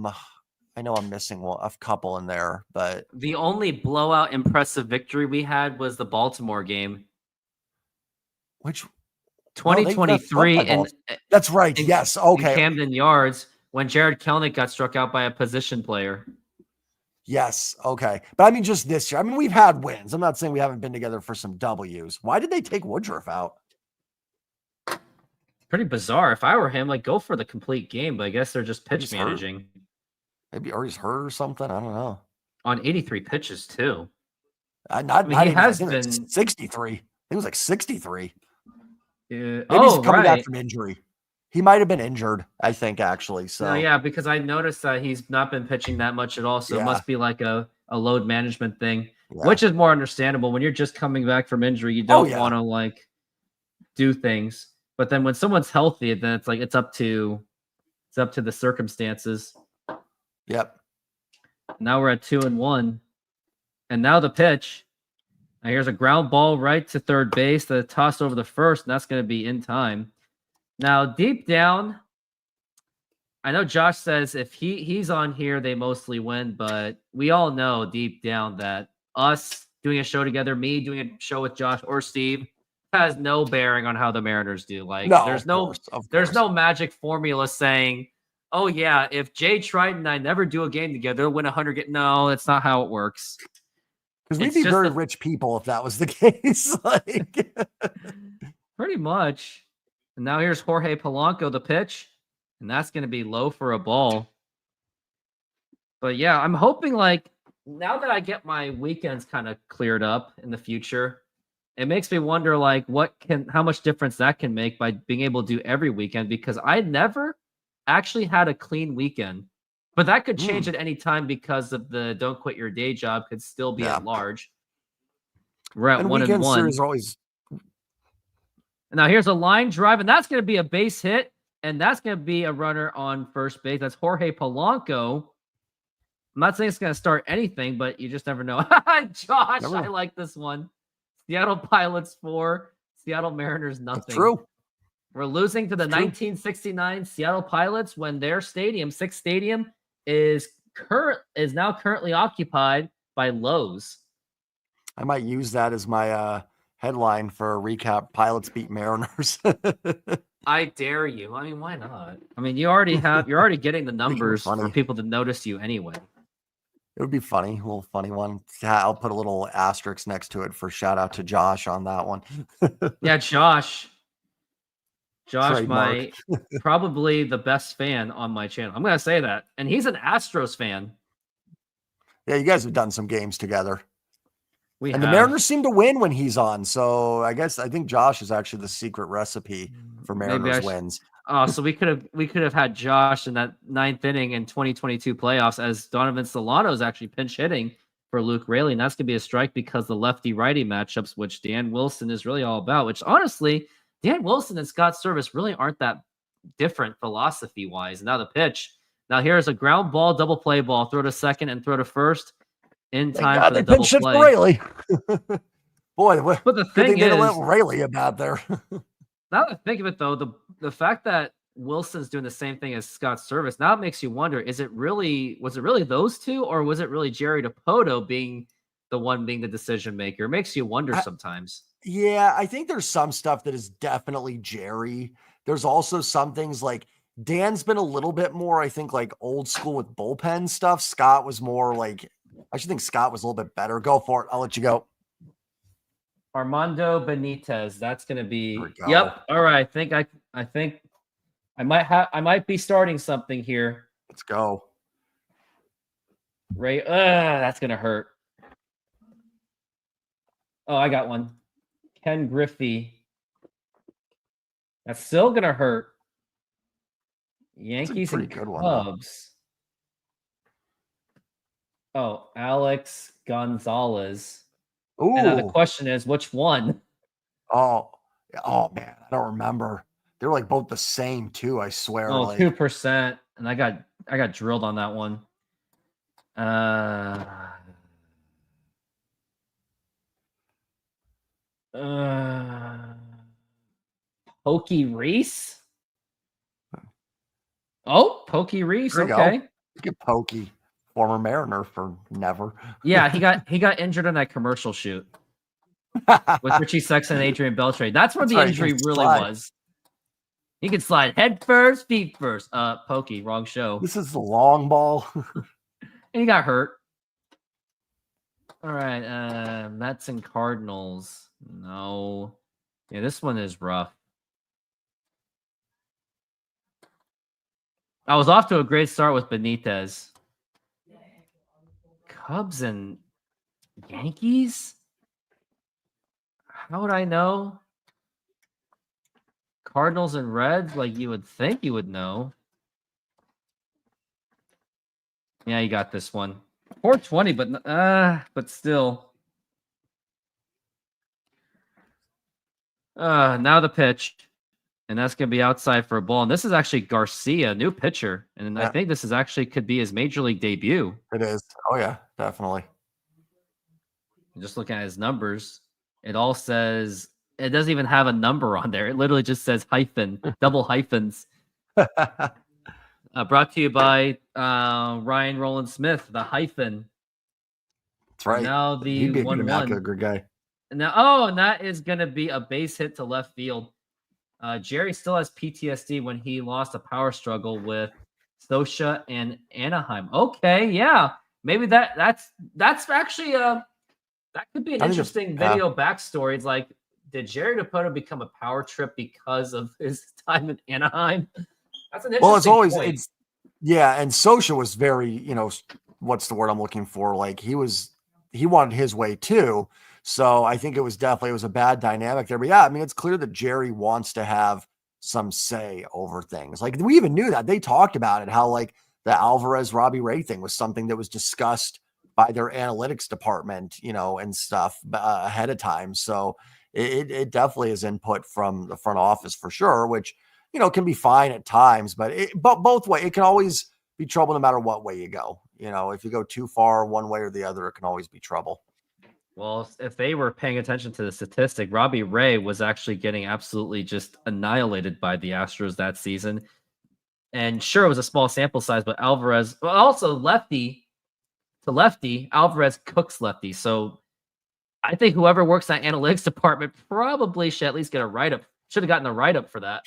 know I'm missing a couple in there, but the only blowout impressive victory we had was the Baltimore game. Which 2023 and that's right. Yes. Okay. In Camden Yards when Jared Kelenic got struck out by a position player. Yes. Okay. But I mean, just this year. I mean, we've had wins. I'm not saying we haven't been together for some W's. Why did they take Woodruff out? Pretty bizarre. If I were him, like go for the complete game, but I guess they're just pitch managing. Maybe or he's hurt or something. I don't know. On 83 pitches too. He has been like 63. It was like 63. Maybe he's coming back from injury. He might have been injured, I think, actually. So no, yeah, because I noticed that he's not been pitching that much at all. So it must be like a load management thing, which is more understandable. When you're just coming back from injury, you don't want to like do things. But then when someone's healthy, then it's like it's up to the circumstances. Yep. Now we're at 2-1. And now the pitch. Now here's a ground ball right to third base that tossed over the first, and that's going to be in time. Now, deep down, I know Josh says if he's on here, they mostly win, but we all know deep down that us doing a show together, me doing a show with Josh or Steve, has no bearing on how the Mariners do. Like, there's no magic formula saying, oh, yeah, if Jay Triton and I never do a game together, they'll win 100. No, that's not how it works. Because we'd be very rich people if that was the case. Like, pretty much. And now here's Jorge Polanco, the pitch, and that's going to be low for a ball. But yeah, I'm hoping like now that I get my weekends kind of cleared up in the future, it makes me wonder like how much difference that can make by being able to do every weekend, because I never actually had a clean weekend. But that could change at any time because of the don't quit your day job could still be at large. We're at 1-1. Always... Now here's a line drive, and that's going to be a base hit, and that's going to be a runner on first base. That's Jorge Polanco. I'm not saying it's going to start anything, but you just never know. Josh, I like this one. Seattle Pilots 4, Seattle Mariners nothing. That's true. We're losing to the 1969 Seattle Pilots when their stadium, Sixth Stadium, is now currently occupied by Lowe's. I might use that as my headline for a recap. Pilots beat Mariners. I dare you. I mean, why not? I mean, you're already getting the numbers for people to notice you anyway. It would be funny, a little funny one. I'll put a little asterisk next to it for shout out to Josh on that one. Yeah, Josh. Josh, Trademark. probably the best fan on my channel. I'm gonna say that, and he's an Astros fan. Yeah, you guys have done some games together. We And the have. Mariners seem to win when he's on. So I think Josh is actually the secret recipe for Maybe Mariners wins. Oh, so we could have had Josh in that 9th inning in 2022 playoffs as Donovan Solano is actually pinch hitting for Luke Raley, and that's gonna be a strike because the lefty righty matchups, which Dan Wilson is really all about. Which honestly, Dan Wilson and Scott Service really aren't that different philosophy wise. And now the pitch. Now here's a ground ball, double play ball, throw to second and throw to first in time for the double pinch hit play. for Raley. Boy, But the thing they is, let Raley about there. now that I think of it though, the fact that Wilson's doing the same thing as Scott Service, now it makes you wonder, was it really those two, or was it really Jerry DiPoto being the one being the decision maker? It makes you wonder sometimes. Yeah, I think there's some stuff that is definitely Jerry. There's also some things like Dan's been a little bit more, I think, like old school with bullpen stuff. Scott was more like, I should think Scott was a little bit better. Go for it. I'll let you go. Armando Benitez. That's going to be. There we go. Yep. All right. I think I might be starting something here. Let's go. Ray. That's going to hurt. Oh, I got one. Ken Griffey. That's still going to hurt. Yankees and good one, Cubs. Oh, Alex Gonzalez. Ooh. And now the question is, which one? Oh man, I don't remember. They're like both the same too, I swear. Oh, like 2%. And I got drilled on that one. Pokey Reese? Oh, Pokey Reese. There you Okay. go. Look at Pokey, former Mariner for never. Yeah, he got injured on that commercial shoot with Richie Sexton and Adrian Beltre. That's where the injury really was. He can slide head first, feet first. Pokey, wrong show. This is the long ball. And he got hurt. All right, Mets and Cardinals. No. Yeah, this one is rough. I was off to a great start with Benitez. Cubs and Yankees? How would I know? Cardinals and Reds? Like, you would think you would know. Yeah, you got this one. 420, but still. Now the pitch. And that's going to be outside for a ball. And this is actually Garcia, new pitcher. And I think this is actually could be his major league debut. It is. Oh, yeah, definitely. Just looking at his numbers, it all says, it doesn't even have a number on there. It literally just says hyphen, double hyphens. Brought to you by Ryan Roland Smith, the hyphen. That's right. Now the 1-1. Good guy. Now, and that is going to be a base hit to left field. Jerry still has PTSD when he lost a power struggle with Scioscia and Anaheim. Okay, yeah, maybe that's actually that could be an interesting video backstory. It's like, did Jerry DiPoto become a power trip because of his time in Anaheim? That's an interesting point. And Scioscia was very, what's the word I'm looking for? Like he wanted his way too. So I think it was a bad dynamic there. But yeah, I mean, it's clear that Jerry wants to have some say over things. Like we even knew that. They talked about it, how like the Alvarez Robbie Ray thing was something that was discussed by their analytics department, and stuff ahead of time. So it definitely is input from the front office for sure, which, can be fine at times, but both ways, it can always be trouble no matter what way you go. If you go too far one way or the other, it can always be trouble. Well, if they were paying attention to the statistic, Robbie Ray was actually getting absolutely just annihilated by the Astros that season. And sure, it was a small sample size, but Alvarez, well, also lefty to lefty, Alvarez cooks lefty. So I think whoever works that analytics department probably should at least get a write-up. Should have gotten a write-up for that.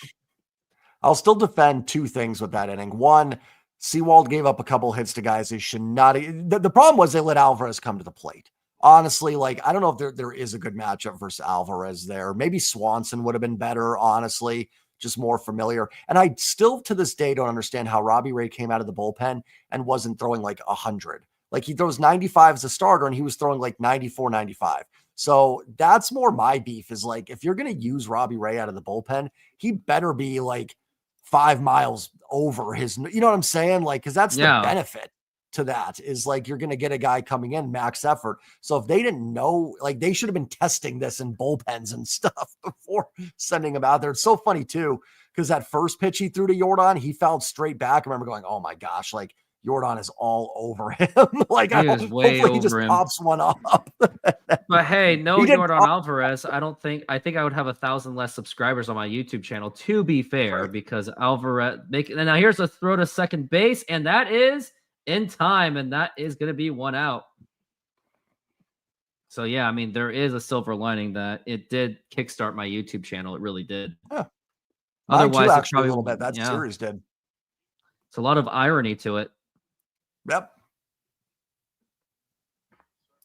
I'll still defend two things with that inning. One, Sewald gave up a couple hits to guys they should not. The problem was they let Alvarez come to the plate. Honestly, like, I don't know if there is a good matchup versus Alvarez there. Maybe Swanson would have been better, honestly, just more familiar. And I still to this day don't understand how Robbie Ray came out of the bullpen and wasn't throwing like 100. Like he throws 95 as a starter and he was throwing like 94, 95. So that's more my beef is like, if you're going to use Robbie Ray out of the bullpen, he better be like 5 miles over his, you know what I'm saying? Like, cause that's the benefit to that is like, you're going to get a guy coming in max effort. So if they didn't know, like they should have been testing this in bullpens and stuff before sending him out there. It's so funny too, because that first pitch he threw to Jordan, he fouled straight back. I remember going, oh my gosh, like Jordan is all over him. Like hopefully he just pops one up. But hey, no Jordan Alvarez. I think I would have 1,000 less subscribers on my YouTube channel, to be fair, because Alvarez and now here's a throw to second base, and that is in time, and that is going to be 1 out. So yeah, I mean, there is a silver lining that it did kickstart my YouTube channel. It really did. Yeah. Otherwise, too, actually, a little bit. That series did. It's a lot of irony to it.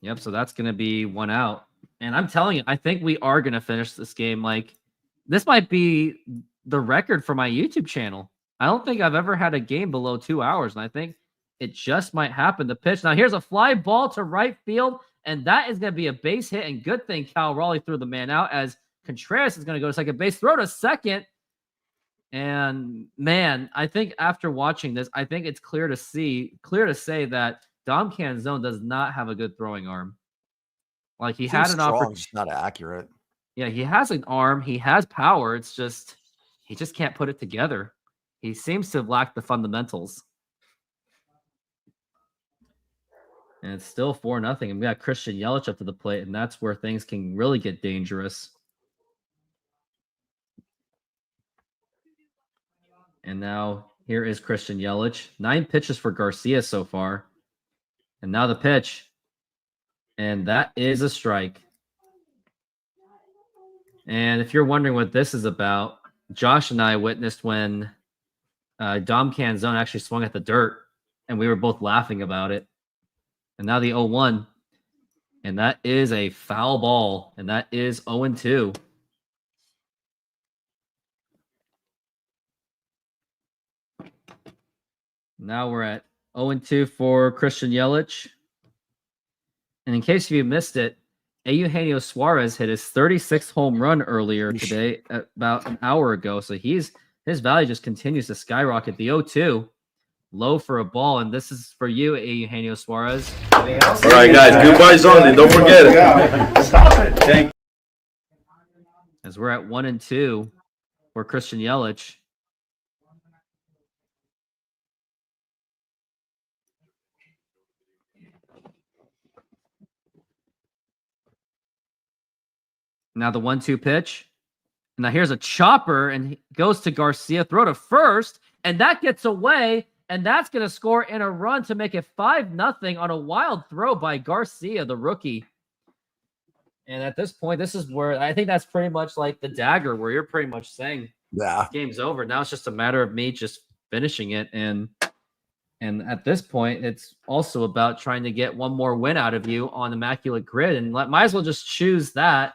Yep. So that's going to be 1 out. And I'm telling you, I think we are going to finish this game. Like, this might be the record for my YouTube channel. I don't think I've ever had a game below 2 hours. And I think it just might happen. The pitch. Now, here's a fly ball to right field. And that is going to be a base hit. And good thing Cal Raleigh threw the man out as Contreras is going to go to second base. Throw to second. And man, I think after watching this, I think it's clear to say that Dom Canzone does not have a good throwing arm. Like he had an opportunity, not accurate. Yeah, he has an arm, he has power. It's just he just can't put it together. He seems to lack the fundamentals. And it's still 4-0. And we got Christian Yelich up to the plate, and that's where things can really get dangerous. And now here is Christian Yelich. 9 pitches for Garcia so far. And now the pitch. And that is a strike. And if you're wondering what this is about, Josh and I witnessed when Dom Canzone actually swung at the dirt. And we were both laughing about it. And now the 0-1. And that is a foul ball. And that is 0-2. Now we're at 0-2 for Christian Yelich. And in case you missed it, Eugenio Suarez hit his 36th home run earlier today, about an hour ago. So his value just continues to skyrocket. The 0-2, low for a ball. And this is for you, Eugenio Suarez. All right, guys, goodbye, only. Don't forget it. Stop it. Thank you. As we're at 1-2 for Christian Yelich. Now the 1-2 pitch. Now here's a chopper, and he goes to Garcia. Throw to first, and that gets away, and that's going to score in a run to make it 5-0 on a wild throw by Garcia, the rookie. And at this point, this is where I think that's pretty much like the dagger, where you're pretty much saying, game's over. Now it's just a matter of me just finishing it. And at this point, it's also about trying to get one more win out of you on Immaculate Grid, and might as well just choose that.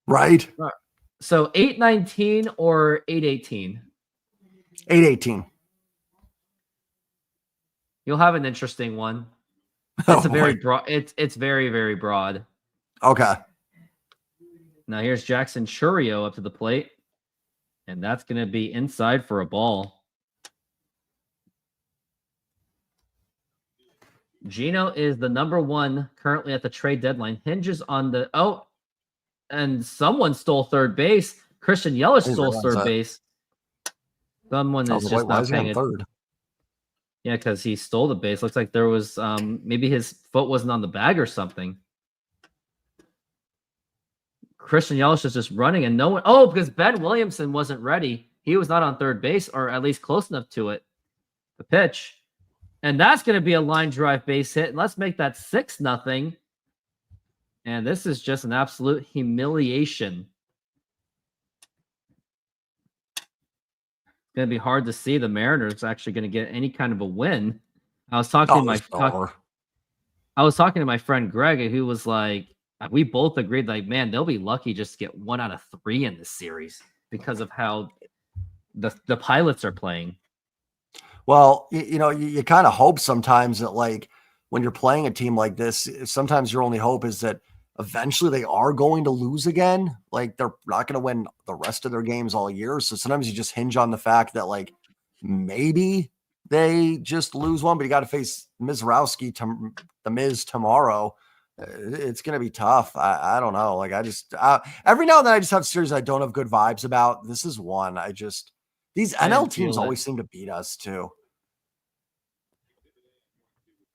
Right. So 8-19 or 8-18? 8-18. You'll have an interesting one. It's very broad. It's very, very broad. Okay. Now here's Jackson Churio up to the plate. And that's going to be inside for a ball. Gino is the number 1 currently at the trade deadline. Hinges on the and someone stole third base. Christian Yelich stole third base. Someone is just not paying it. Third. Yeah, because he stole the base. Looks like there was maybe his foot wasn't on the bag or something. Christian Yelich is just running, and no one. Oh, because Ben Williamson wasn't ready. He was not on third base, or at least close enough to it. The pitch, and that's going to be a line drive base hit. And let's make that 6-0. And this is just an absolute humiliation. It's going to be hard to see the Mariners actually going to get any kind of a win. I was talking to my friend Greg, who was like, we both agreed, like, man, they'll be lucky just to get 1 out of 3 in this series. because of how the pilots are playing. Well, you kind of hope sometimes that, like, when you're playing a team like this, sometimes your only hope is that eventually they are going to lose again. Like, they're not going to win the rest of their games all year. So sometimes you just hinge on the fact that, like, maybe they just lose one, but you got to face Mizrowski, the Miz, tomorrow. It's going to be tough. I don't know. Like, every now and then I just have series I don't have good vibes about. This is one. These NL teams always seem to beat us too.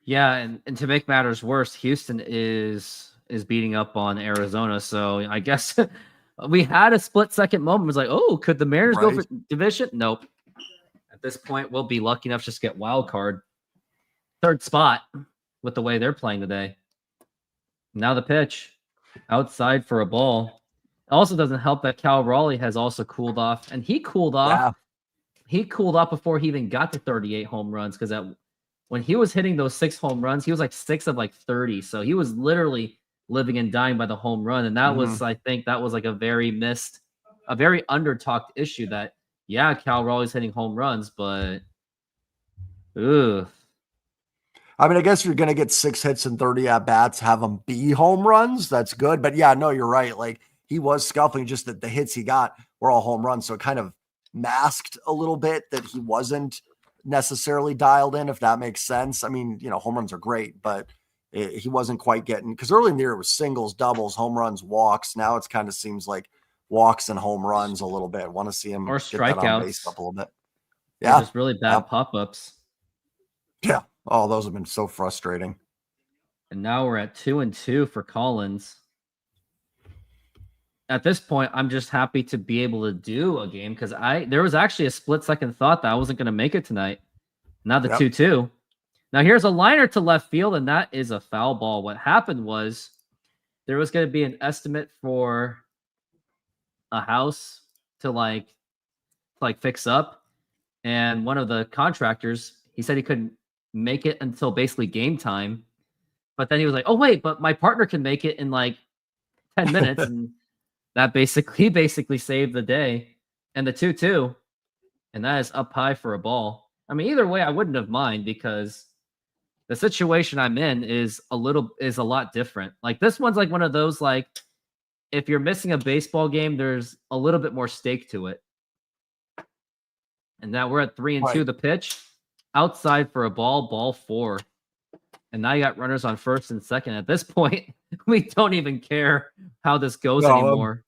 Yeah, and to make matters worse, Houston is beating up on Arizona. So I guess we had a split-second moment. It was like, oh, could the Mariners go for division? Nope. At this point, we'll be lucky enough to just get wild card. Third spot with the way they're playing today. Now the pitch. Outside for a ball. It also doesn't help that Cal Raleigh has also cooled off. And he cooled off. Yeah. He cooled off before he even got to 38 home runs, because when he was hitting those 6 home runs, he was like 6 of like 30. So he was literally living and dying by the home run. And that was, I think that was like a very under-talked issue that, yeah, Cal Raleigh's hitting home runs, but ugh. I mean, I guess you're going to get 6 hits and 30 at-bats, have them be home runs. That's good. But yeah, no, you're right. Like, he was scuffling, just that the hits he got were all home runs. So it kind of masked a little bit that he wasn't necessarily dialed in, if that makes sense. I mean, home runs are great, but he wasn't quite getting, because early in the year it was singles, doubles, home runs, walks. Now it's kind of seems like walks and home runs a little bit. Want to see him or get that on strikeouts base up a little bit. Yeah, just really bad pop-ups. Yeah. Oh, those have been so frustrating. And now we're at 2-2 for Collins. At this point, I'm just happy to be able to do a game, because there was actually a split-second thought that I wasn't going to make it tonight. Now the 2-2. Now here's a liner to left field, and that is a foul ball. What happened was there was going to be an estimate for a house to fix up, and one of the contractors, he said he couldn't make it until basically game time, but then he was like, oh wait, but my partner can make it in like 10 minutes, and that basically saved the day. And the 2-2, and that is up high for a ball. I mean, either way, I wouldn't have mind, because the situation I'm in is a lot different. Like, this one's like one of those, like, if you're missing a baseball game, there's a little bit more stake to it. And now we're at 3-2. The pitch outside for a ball 4. And now you got runners on first and second. At this point, we don't even care how this goes anymore.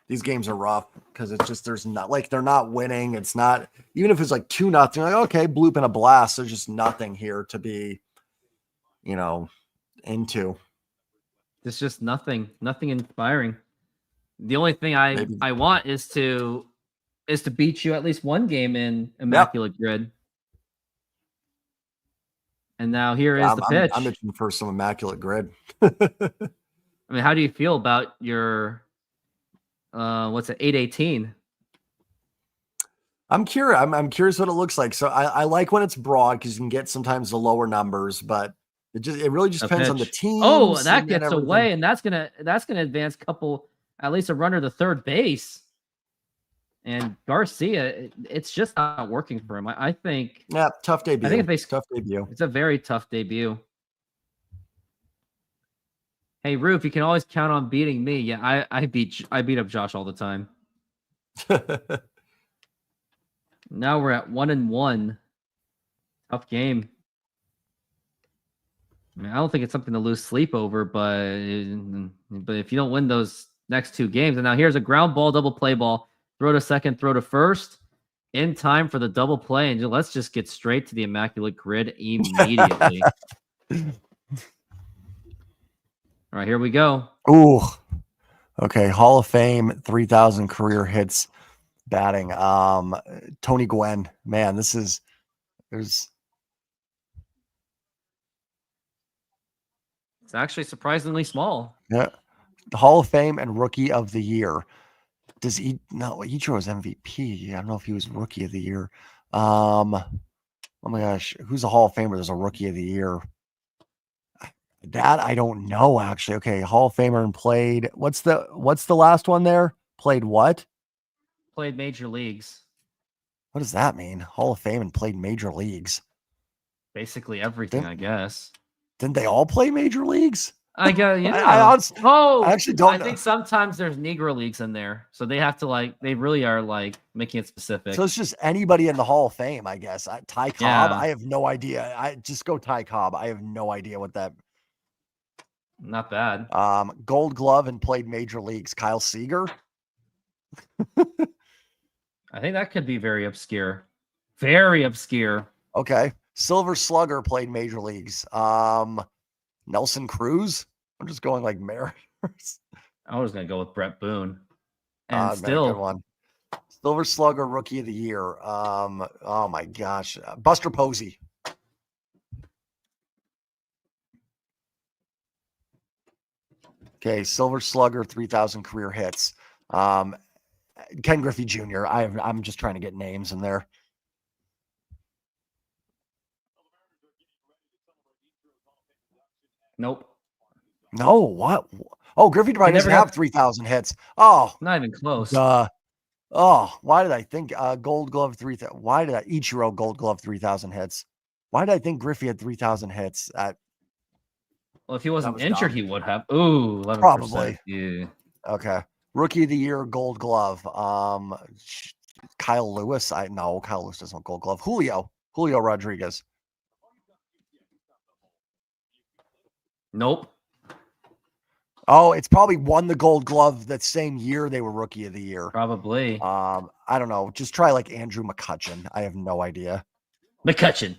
These games are rough, because it's just, there's not, like, they're not winning. It's not, even if it's like 2-0, like, okay, bloop and a blast. There's just nothing here to be, into. It's just nothing inspiring. The only thing I want is to beat you at least one game in Immaculate Grid. And now here is the pitch. I'm itching for some Immaculate Grid. I mean, how do you feel about your 818? I'm curious. I'm curious what it looks like. So I like when it's broad, because you can get sometimes the lower numbers, but it really just depends on the team. Oh, that gets away, and that's gonna advance at least a runner to third base. And Garcia, it's just not working for him. I think. Yeah, tough debut. I think tough debut. It's a very tough debut. Hey, Roof, you can always count on beating me. Yeah, I beat up Josh all the time. Now we're at 1-1. Tough game. I mean, I don't think it's something to lose sleep over, but if you don't win those next 2 games, and now here's a ground ball, double play ball, throw to second, throw to first, in time for the double play, and let's just get straight to the Immaculate Grid immediately. All right, here we go. Ooh. Okay, Hall of Fame, 3,000 career hits batting. Tony Gwynn. Man, it's actually surprisingly small. Yeah. The Hall of Fame and Rookie of the Year. Ichiro was MVP. I don't know if he was Rookie of the Year. Oh my gosh, who's a Hall of Famer? There's a Rookie of the Year. That I don't know actually. Okay, Hall of Famer and played. What's the last one there? Played what? Played major leagues. What does that mean? Hall of Fame and played major leagues. Basically everything, I guess. Didn't they all play major leagues? I guess, yeah. I actually don't know. I think sometimes there's Negro leagues in there, so they have to they really are making it specific. So it's just anybody in the Hall of Fame, I guess. Ty Cobb, Yeah. I have no idea. I just go Ty Cobb. I have no idea what that. Not bad. Gold Glove and played major leagues. Kyle Seager. I think that could be very obscure. Very obscure. Okay. Silver Slugger played major leagues. Nelson Cruz. I'm just going like Mariners. I was gonna go with Brett Boone. And Man, still good one. Silver Slugger Rookie of the Year. Oh my gosh. Buster Posey. Okay, Silver Slugger, 3,000 career hits. Ken Griffey Jr. I'm just trying to get names in there. Nope. No, what? Oh, Griffey probably doesn't have 3,000 hits. Oh, not even close. Oh, why did I think Gold Glove 3,000? Why did I Ichiro Gold Glove 3,000 hits? Why did I think Griffey had 3,000 hits? Well, if he wasn't injured, dumb. He would have. Ooh, 11%. Probably. Yeah. Okay. Rookie of the Year, Gold Glove. Kyle Lewis. No, Kyle Lewis doesn't have Gold Glove. Julio Rodriguez. Nope. Oh, it's probably won the Gold Glove that same year they were Rookie of the Year. Probably. I don't know. Just try like Andrew McCutchen. I have no idea. McCutchen.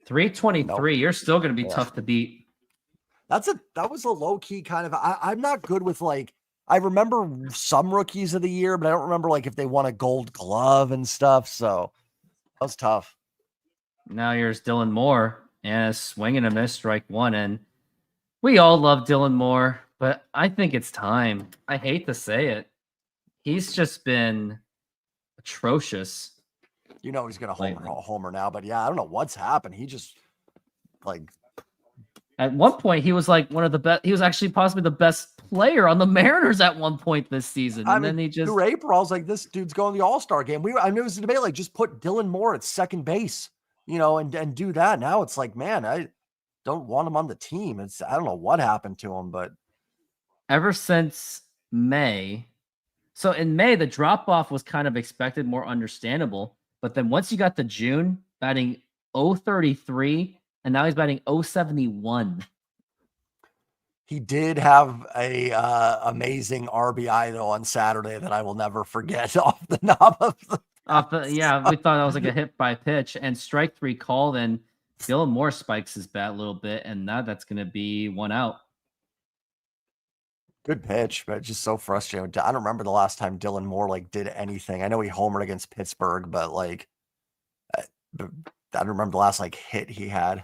323. Nope. You're still going to be tough to beat. That was a low key kind of. I'm not good with I remember some Rookies of the Year, but I don't remember if they won a Gold Glove and stuff. So that was tough. Now here's Dylan Moore and a swing and a miss, strike one, and we all love Dylan Moore, but I think it's time. I hate to say it. He's just been atrocious. You know he's going to homer now, but yeah, I don't know what's happened. He just at one point he was one of the best. He was actually possibly the best player on the Mariners at one point this season. And then he just through April, I was like, this dude's going to the All-Star game. I mean, it was a debate just put Dylan Moore at second base, and do that. Now it's man, I don't want him on the team. I don't know what happened to him, but ever since May. So in May, the drop-off was kind of expected, more understandable. But then once you got to June, batting 033, and now he's batting 071. He did have a amazing RBI though on Saturday that I will never forget off the knob of the yeah, we thought that was a hit by pitch and strike three called, and Dylan Moore spikes his bat a little bit, and now that's going to be one out. Good pitch, but just so frustrating. I don't remember the last time Dylan Moore did anything. I know he homered against Pittsburgh, but I don't remember the last hit he had.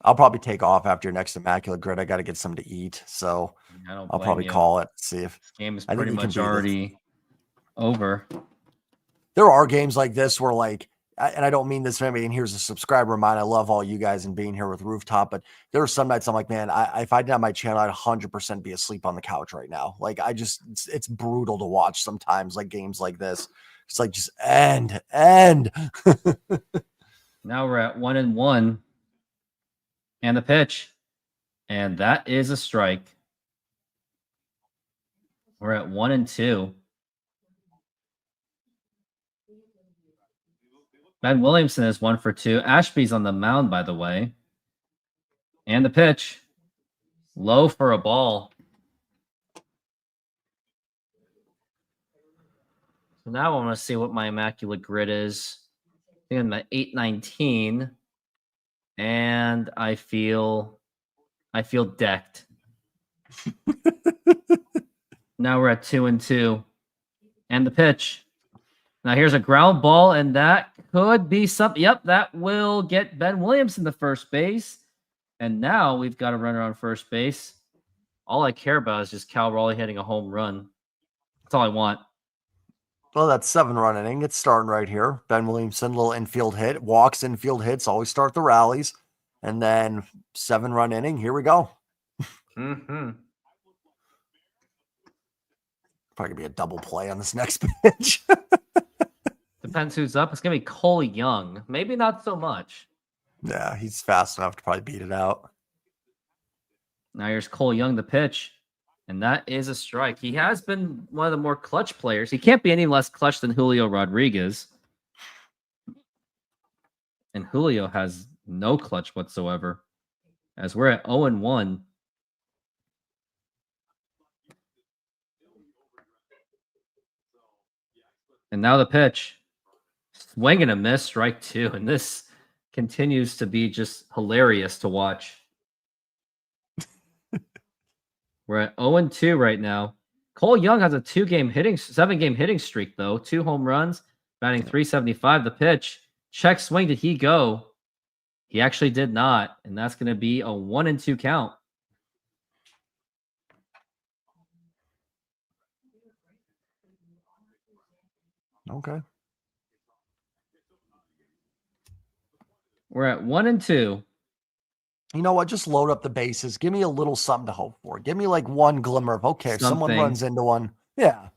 I'll probably take off after your next Immaculate Grid. I got to get something to eat, so I'll probably call it. See if this game is pretty much already over. There are games like this where and I don't mean this for anybody, and here's a subscriber of mine. I love all you guys and being here with Rooftop, but there are some nights I'm like, man, if I didn't have my channel, I'd 100% be asleep on the couch right now. It's brutal to watch sometimes, games like this. It's just end. Now we're at 1-1. And the pitch. And that is a strike. We're at 1-2. Ben Williamson is 1 for 2. Ashby's on the mound, by the way. And the pitch. Low for a ball. So now I want to see what my Immaculate Grid is. I think I'm at 819. And I feel decked. Now we're at 2-2. And the pitch. Now here's a ground ball, and that could be something. Yep, that will get Ben Williamson to first base. And now we've got a runner on first base. All I care about is just Cal Raleigh hitting a home run. That's all I want. Well, that's 7-run inning. It's starting right here. Ben Williamson, little infield hit, walks, infield hits, always start the rallies. And then 7-run inning. Here we go. Mm-hmm. Probably gonna be a double play on this next pitch. Depends who's up. It's gonna be Cole Young. Maybe not so much. Yeah, he's fast enough to probably beat it out. Now here's Cole Young, the pitch, and that is a strike. He has been one of the more clutch players. He can't be any less clutch than Julio Rodriguez. And Julio has no clutch whatsoever, as we're at 0-1. And now the pitch. Swing and a miss, strike 2. And this continues to be just hilarious to watch. We're at 0-2 right now. Cole Young has a 7-game hitting streak, though. 2 home runs, batting .375. The pitch. Check swing. Did he go? He actually did not. And that's going to be a 1-2 count. Okay. We're at 1-2. You know what? Just load up the bases. Give me a little something to hope for. Give me like one glimmer of, okay, if someone Something. runs into one. Yeah.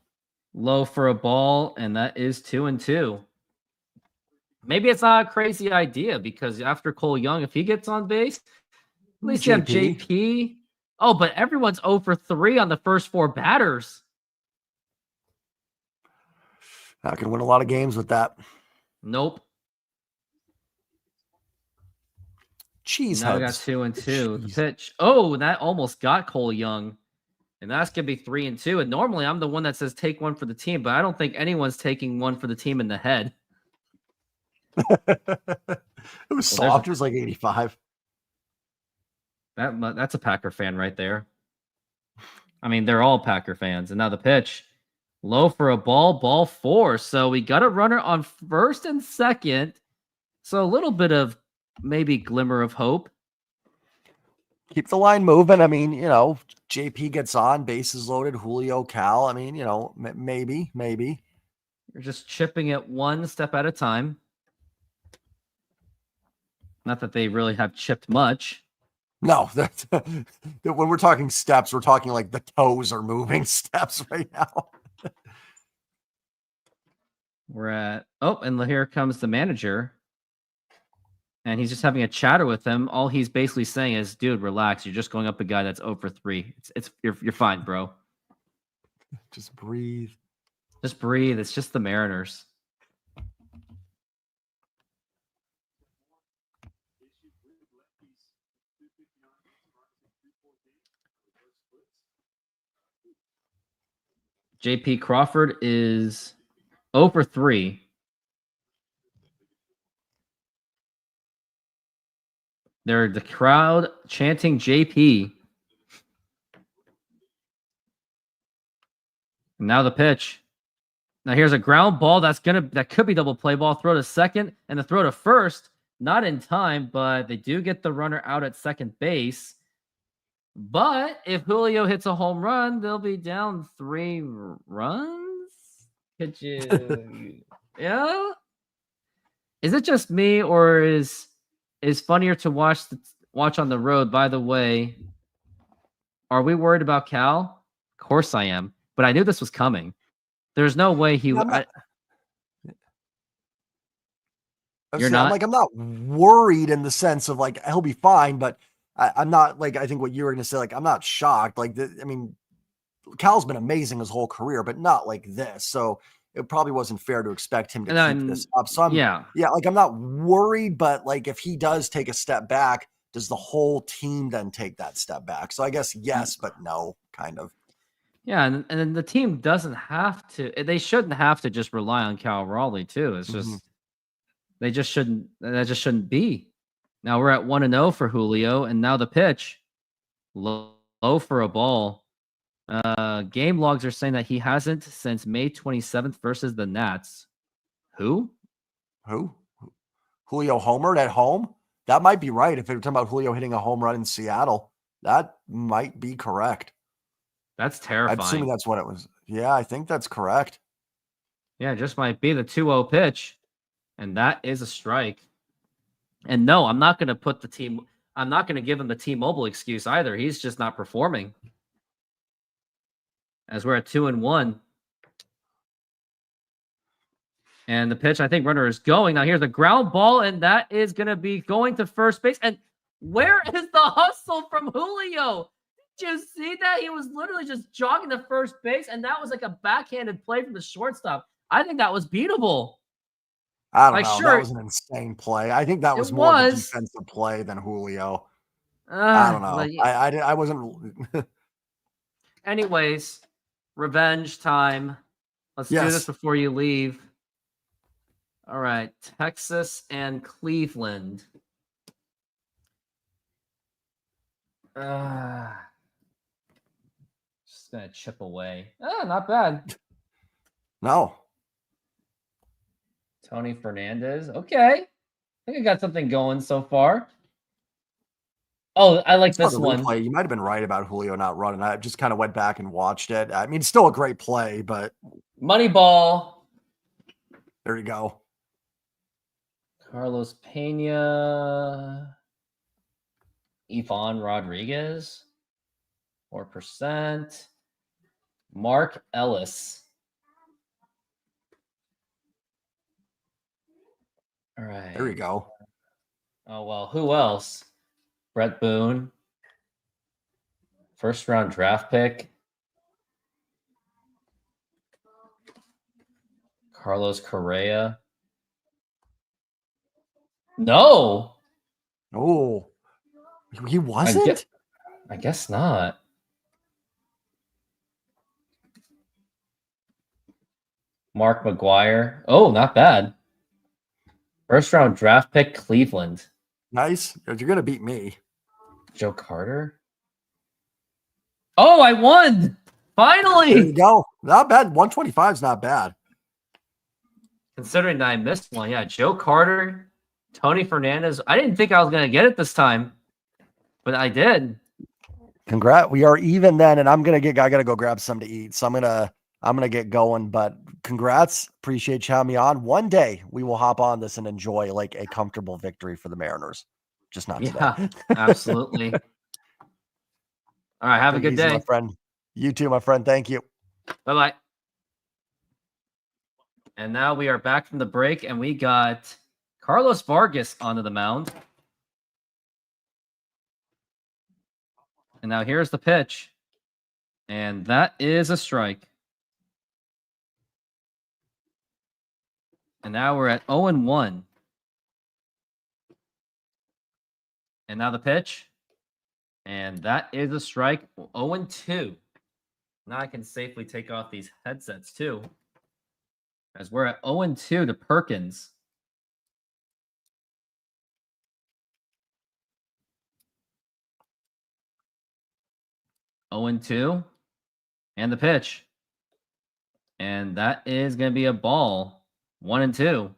Low for a ball, and that is 2-2. Maybe it's not a crazy idea because after Cole Young, if he gets on base, at least you have JP. Oh, but everyone's 0 for 3 on the first 4 batters. I can win a lot of games with that. Nope. Cheese Now we got heads. 2-2. The pitch. Oh, that almost got Cole Young. And that's going to be 3-2. And normally I'm the one that says take one for the team, but I don't think anyone's taking one for the team in the head. It was soft. It was like 85. That's a Packer fan right there. I mean, they're all Packer fans. And now the pitch. Low for a ball 4. So we got a runner on first and second. So a little bit of maybe glimmer of hope. Keep the line moving. I mean, JP gets on, bases loaded, Julio, Cal. I mean, maybe. You're just chipping it one step at a time. Not that they really have chipped much. No, that's when we're talking steps, we're talking like the toes are moving steps right now. We're at, and here comes the manager. And he's just having a chatter with him. All he's basically saying is, dude, relax. You're just going up a guy that's 0 for 3. You're fine, bro. Just breathe. Just breathe. It's just the Mariners. JP Crawford is 0 for 3. They're the crowd chanting JP. And now the pitch. Now here's a ground ball that could be double play ball. Throw to second and the throw to first. Not in time, but they do get the runner out at second base. But if Julio hits a home run, they'll be down 3 runs. Could you? Yeah. Is it just me, or is funnier to watch on the road? By the way, are we worried about Cal? Of course I am, but I knew this was coming. There's no way he would. I'm not worried in the sense of like he'll be fine, but I'm not like, I think what you were going to say, like, I'm not shocked. Like, Cal's been amazing his whole career, but not like this. So it probably wasn't fair to expect him to keep this up. So like, I'm not worried, but like, if he does take a step back, does the whole team then take that step back? So I guess yes, but no, kind of. Yeah, and then the team doesn't have to. They shouldn't have to just rely on Cal Raleigh too. It's just they just shouldn't. That just shouldn't be. Now we're at 1-0 for Julio, and now the pitch, low for a ball. Game logs are saying that he hasn't since May 27th versus the Nats. Who? Julio homered at home? That might be right. If they were talking about Julio hitting a home run in Seattle, that might be correct. That's terrifying. I'm assuming that's what it was. Yeah, I think that's correct. Yeah, it just might be the 2-0 pitch. And that is a strike. And no, I'm not going to give him the T-Mobile excuse either. He's just not performing. As we're at 2-1. And the pitch, I think runner is going. Now here's a ground ball, and that is going to be going to first base. And where is the hustle from Julio? Did you see that? He was literally just jogging to first base, and that was like a backhanded play from the shortstop. I think that was beatable. I don't know. That was an insane play. I think that was more of a defensive play than Julio. I don't know. I wasn't. Anyways, revenge time. Let's do this before you leave. All right, Texas and Cleveland. Just gonna chip away. Not bad. No. Tony Fernandez. Okay. I think I got something going so far. Oh, I like this one. Replay. You might have been right about Julio not running. I just kind of went back and watched it. I mean, still a great play, but Moneyball. There you go. Carlos Pena. Ivan Rodriguez. 4%. Mark Ellis. All right. There you go. Oh, well, who else? Brett Boone. First round draft pick. Carlos Correa. No. Oh. He wasn't? I guess not. Mark McGuire. Oh, not bad. First round draft pick, Cleveland. Nice. You're going to beat me. Joe Carter. Oh, I won. Finally. There you go. Not bad. 125 is not bad. Considering that I missed one. Yeah, Joe Carter, Tony Fernandez. I didn't think I was going to get it this time, but I did. Congrats. We are even then, and I got to go grab some to eat. So I'm going to get going, but congrats. Appreciate you having me on. One day we will hop on this and enjoy like a comfortable victory for the Mariners. Just not today. Yeah, absolutely. All right. Have a good day, my friend. You too, my friend. Thank you. Bye-bye. And now we are back from the break, and we got Carlos Vargas onto the mound. And now here's the pitch. And that is a strike. And now we're at 0-1. And now the pitch. And that is a strike. 0-2. Now I can safely take off these headsets too. As we're at 0-2 to Perkins. Oh and 2. And the pitch. And that is going to be a ball. 1-2.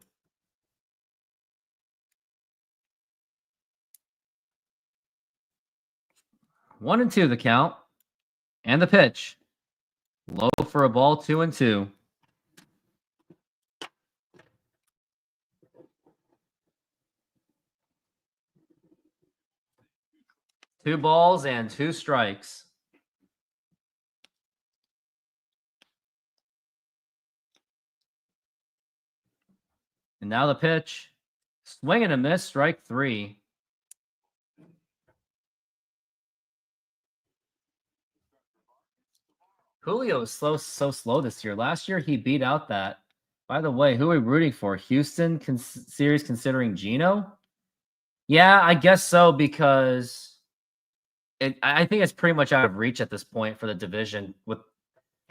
One and 2 the count. And the pitch. Low for a ball, 2-2. Two balls and 2 strikes. And now the pitch. Swing and a miss, strike 3. Julio is so slow this year. Last year, he beat out that. By the way, who are we rooting for? Houston series considering Geno? Yeah, I guess so, because I think it's pretty much out of reach at this point for the division. I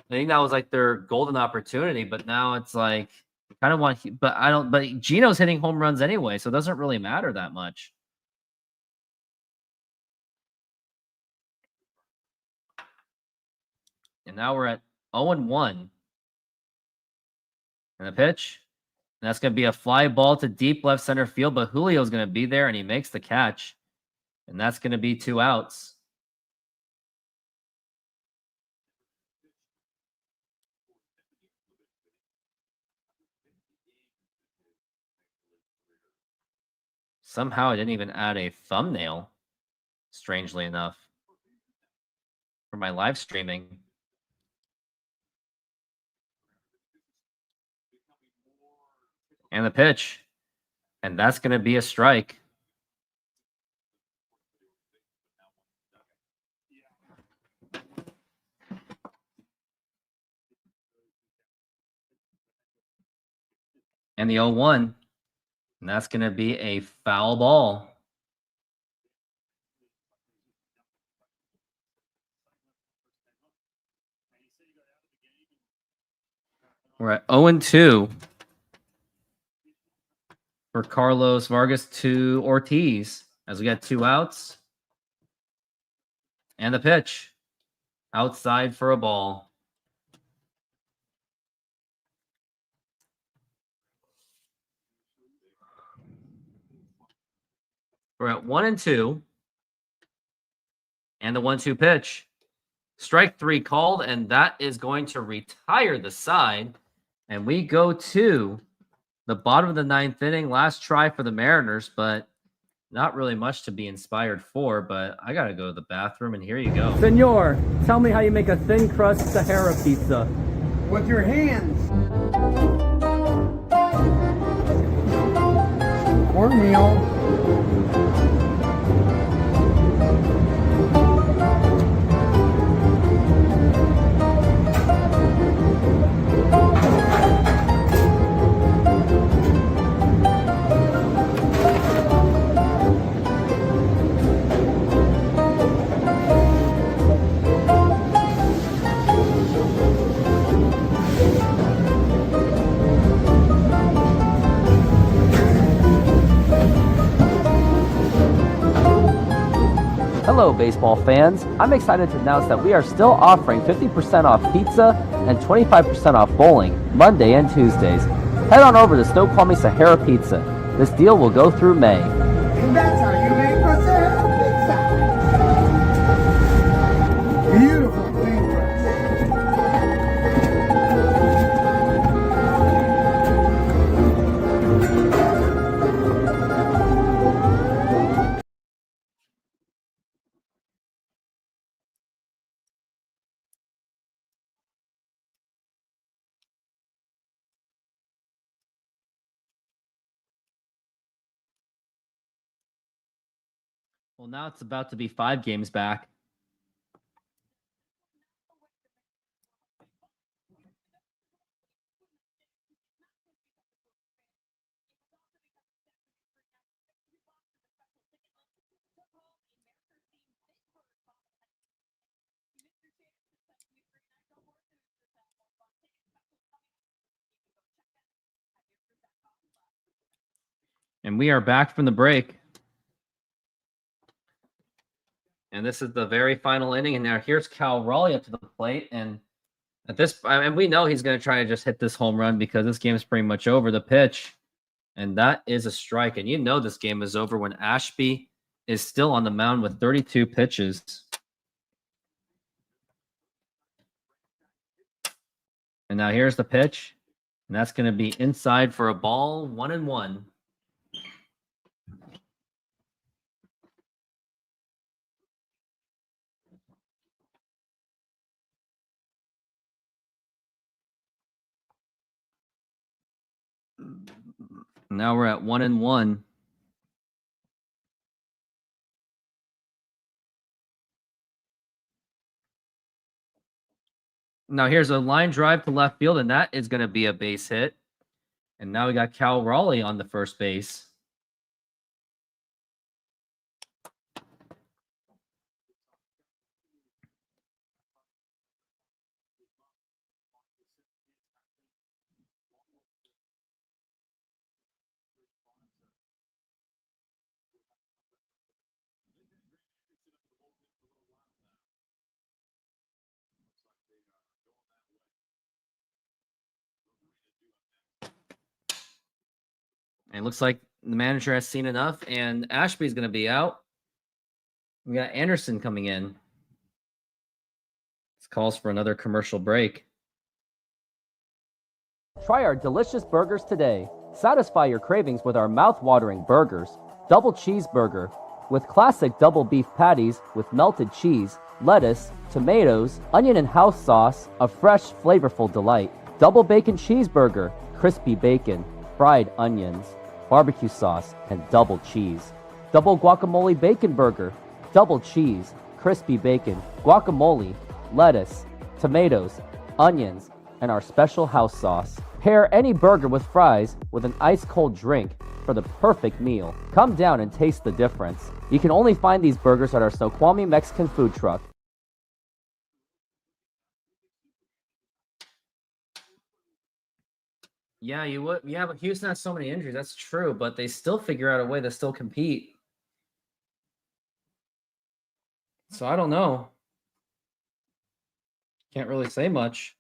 think that was like their golden opportunity, but now it's like I kind of want, but I don't. But Geno's hitting home runs anyway, so it doesn't really matter that much. And now we're at 0-1. And the pitch. And that's going to be a fly ball to deep left center field, but Julio's going to be there, and he makes the catch. And that's going to be 2 outs. Somehow I didn't even add a thumbnail, strangely enough, for my live streaming. And the pitch. And that's going to be a strike. And the 0-1. And that's going to be a foul ball. We're at 0-2 for Carlos Vargas to Ortiz as we got 2 outs. And the pitch. Outside for a ball. We're at 1-2. And the 1-2 pitch. Strike 3 called, and that is going to retire the side. And we go to the bottom of the 9th inning. Last try for the Mariners, but not really much to be inspired for. But I got to go to the bathroom, and here you go. Senor, tell me how you make a thin crust Sahara pizza. With your hands. Cornmeal. Hello, baseball fans. I'm excited to announce that we are still offering 50% off pizza and 25% off bowling Monday and Tuesdays. Head on over to Snoqualmie Sahara Pizza. This deal will go through May. And that's how you make a Sahara pizza. Beautiful thing. Well, now it's about to be 5 games back. And we are back from the break. And this is the very final inning. And now here's Cal Raleigh up to the plate. And at this, and we know he's going to try to just hit this home run because this game is pretty much over. The pitch. And that is a strike. And you know this game is over when Ashby is still on the mound with 32 pitches. And now here's the pitch. And that's going to be inside for a ball, 1-1. Now we're at 1-1. Now here's a line drive to left field, and that is going to be a base hit. And now we got Cal Raleigh on the first base. And it looks like the manager has seen enough, and Ashby's going to be out. We got Anderson coming in. This calls for another commercial break. Try our delicious burgers today. Satisfy your cravings with our mouth-watering burgers. double cheeseburger with classic double beef patties with melted cheese, lettuce, tomatoes, onion and house sauce, a fresh, flavorful delight. Double bacon cheeseburger, crispy bacon, fried onions, barbecue sauce, and double cheese. Double guacamole bacon burger, double cheese, crispy bacon, guacamole, lettuce, tomatoes, onions, and our special house sauce. Pair any burger with fries with an ice-cold drink for the perfect meal. Come down and taste the difference. You can only find these burgers at our Snoqualmie Mexican food truck. Yeah, you would. Yeah, but Houston has so many injuries. That's true, but they still figure out a way to still compete. So I don't know. Can't really say much.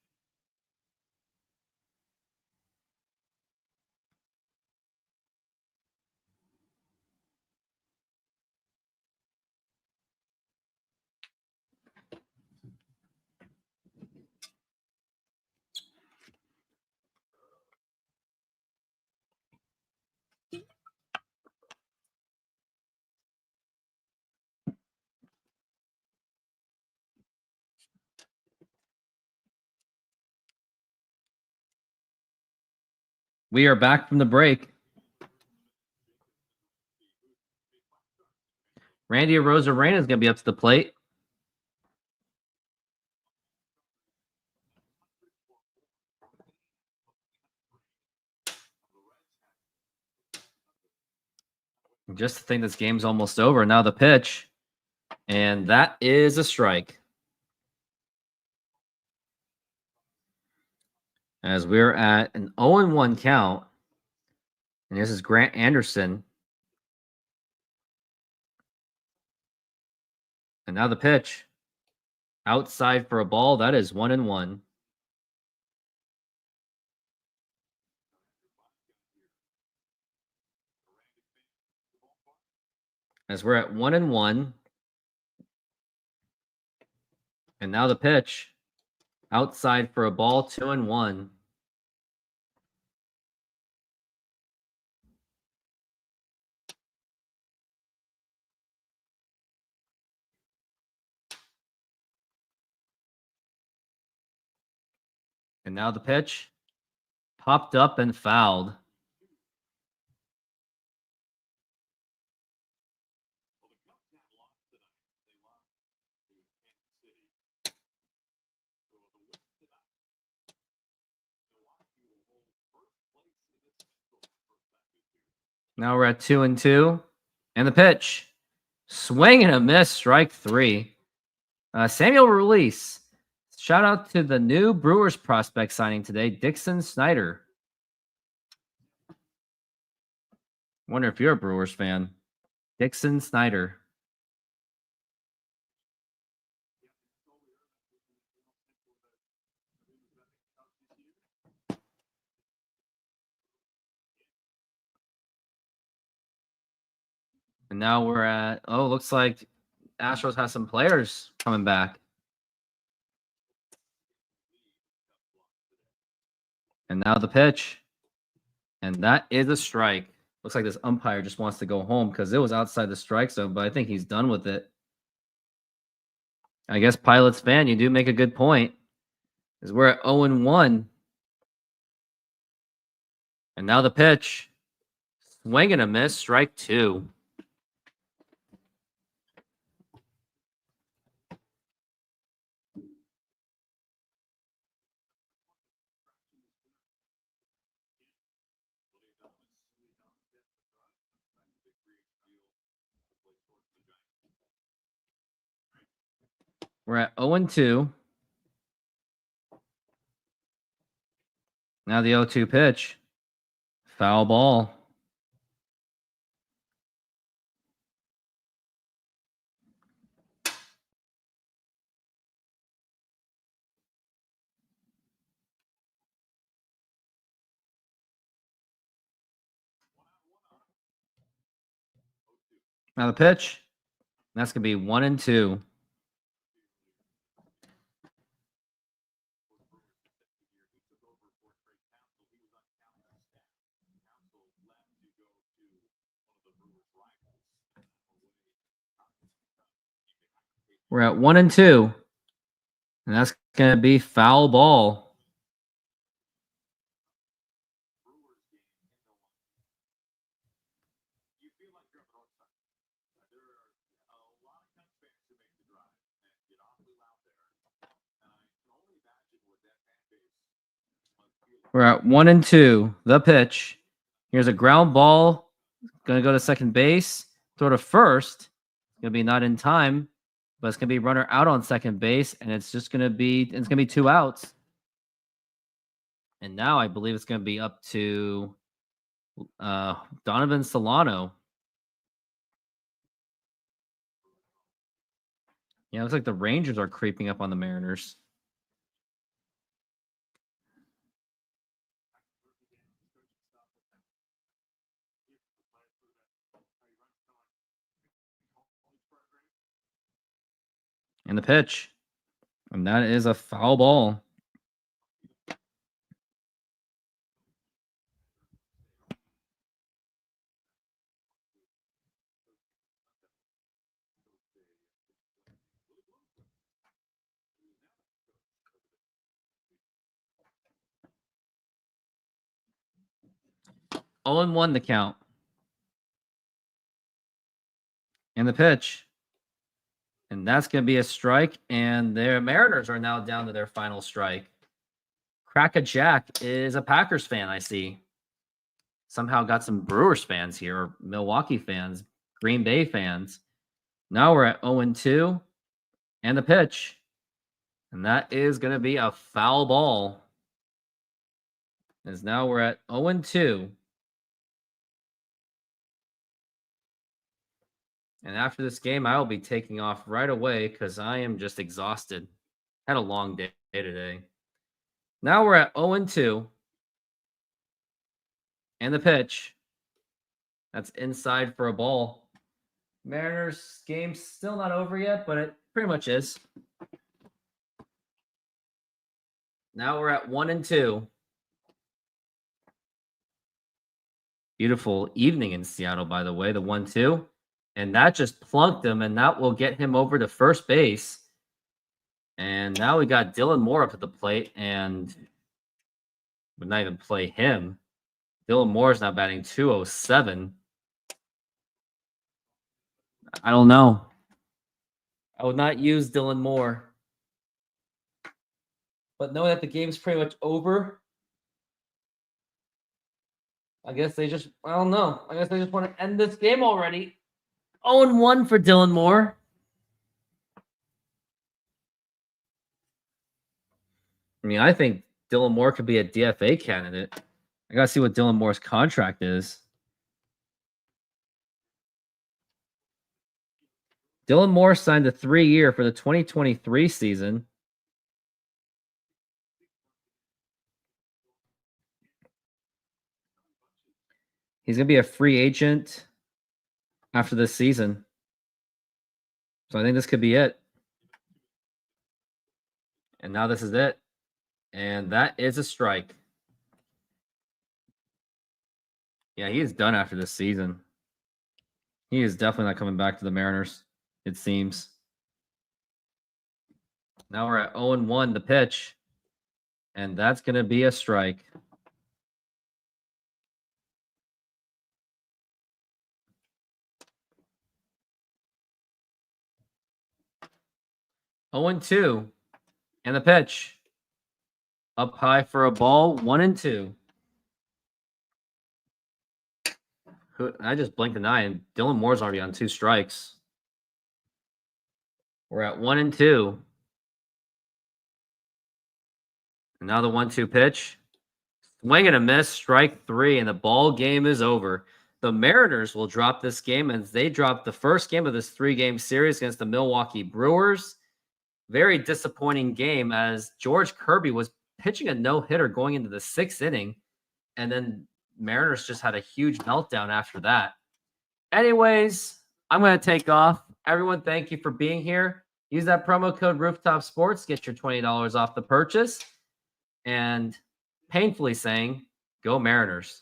We are back from the break. Randy Arozarena is going to be up to the plate. Just to think this game's almost over. Now the pitch. And that is a strike. As we're at an 0-1 count. And this is Grant Anderson. And now the pitch. Outside for a ball. That is 1-1. As we're at 1-1. And now the pitch. Outside for a ball, 2-1. And now the pitch. Popped up and fouled. Now we're at 2-2. And the pitch. Swing and a miss, strike 3. Samuel Release. Shout out to the new Brewers prospect signing today, Dixon Snyder. Wonder if you're a Brewers fan. Dixon Snyder. And now we're at, looks like Astros has some players coming back. And now the pitch. And that is a strike. Looks like this umpire just wants to go home because it was outside the strike zone, but I think he's done with it. I guess Pilots fan, you do make a good point. Because we're at 0-1. And now the pitch. Swing and a miss, strike 2. We're at 0-2. Now the 0-2 pitch. Foul ball. Now the pitch. That's going to be 1-2. We're at 1-2. And that's going to be foul ball. We're at 1-2. The pitch. Here's a ground ball. Going to go to second base. Throw to first. Going to be not in time, but it's going to be runner out on second base, and it's just going to be 2 outs. And now I believe it's going to be up to Donovan Solano. Yeah, it looks like the Rangers are creeping up on the Mariners. And the pitch. And that is a foul ball. Oh, and 1 the count. And the pitch. And that's going to be a strike. And their Mariners are now down to their final strike. Crack-a Jack is a Packers fan, I see. Somehow got some Brewers fans here, or Milwaukee fans, Green Bay fans. Now we're at 0-2. And the pitch. And that is going to be a foul ball. As now we're at 0-2. And after this game, I will be taking off right away because I am just exhausted. Had a long day today. Now we're at 0-2. And the pitch. That's inside for a ball. Mariners game's still not over yet, but it pretty much is. Now we're at 1-2. Beautiful evening in Seattle, by the way, the 1-2. And that just plunked him, and that will get him over to first base. And now we got Dylan Moore up at the plate, and would not even play him. Dylan Moore is now batting .207. I don't know. I would not use Dylan Moore. But knowing that the game's pretty much over, I guess they just, I don't know. I guess they just want to end this game already. 0-1 for Dylan Moore. I mean, I think Dylan Moore could be a DFA candidate. I got to see what Dylan Moore's contract is. Dylan Moore signed a 3-year for the 2023 season. He's going to be a free agent after this season. So I think this could be it. And now this is it. And that is a strike. Yeah, he is done after this season. He is definitely not coming back to the Mariners, it seems. Now we're at 0-1, the pitch. And that's going to be a strike. Oh, 0-2. And the pitch. Up high for a ball. 1-2. I just blinked an eye, and Dylan Moore's already on 2 strikes. We're at 1-2. And now the 1-2 pitch. Swing and a miss, strike 3, and the ball game is over. The Mariners will drop this game as they drop the first game of this 3-game series against the Milwaukee Brewers. Very disappointing game as George Kirby was pitching a no-hitter going into the 6th inning, and then Mariners just had a huge meltdown after that. Anyways, I'm going to take off. Everyone, thank you for being here. Use that promo code Rooftop Sports, get your $20 off the purchase. And painfully saying, go Mariners.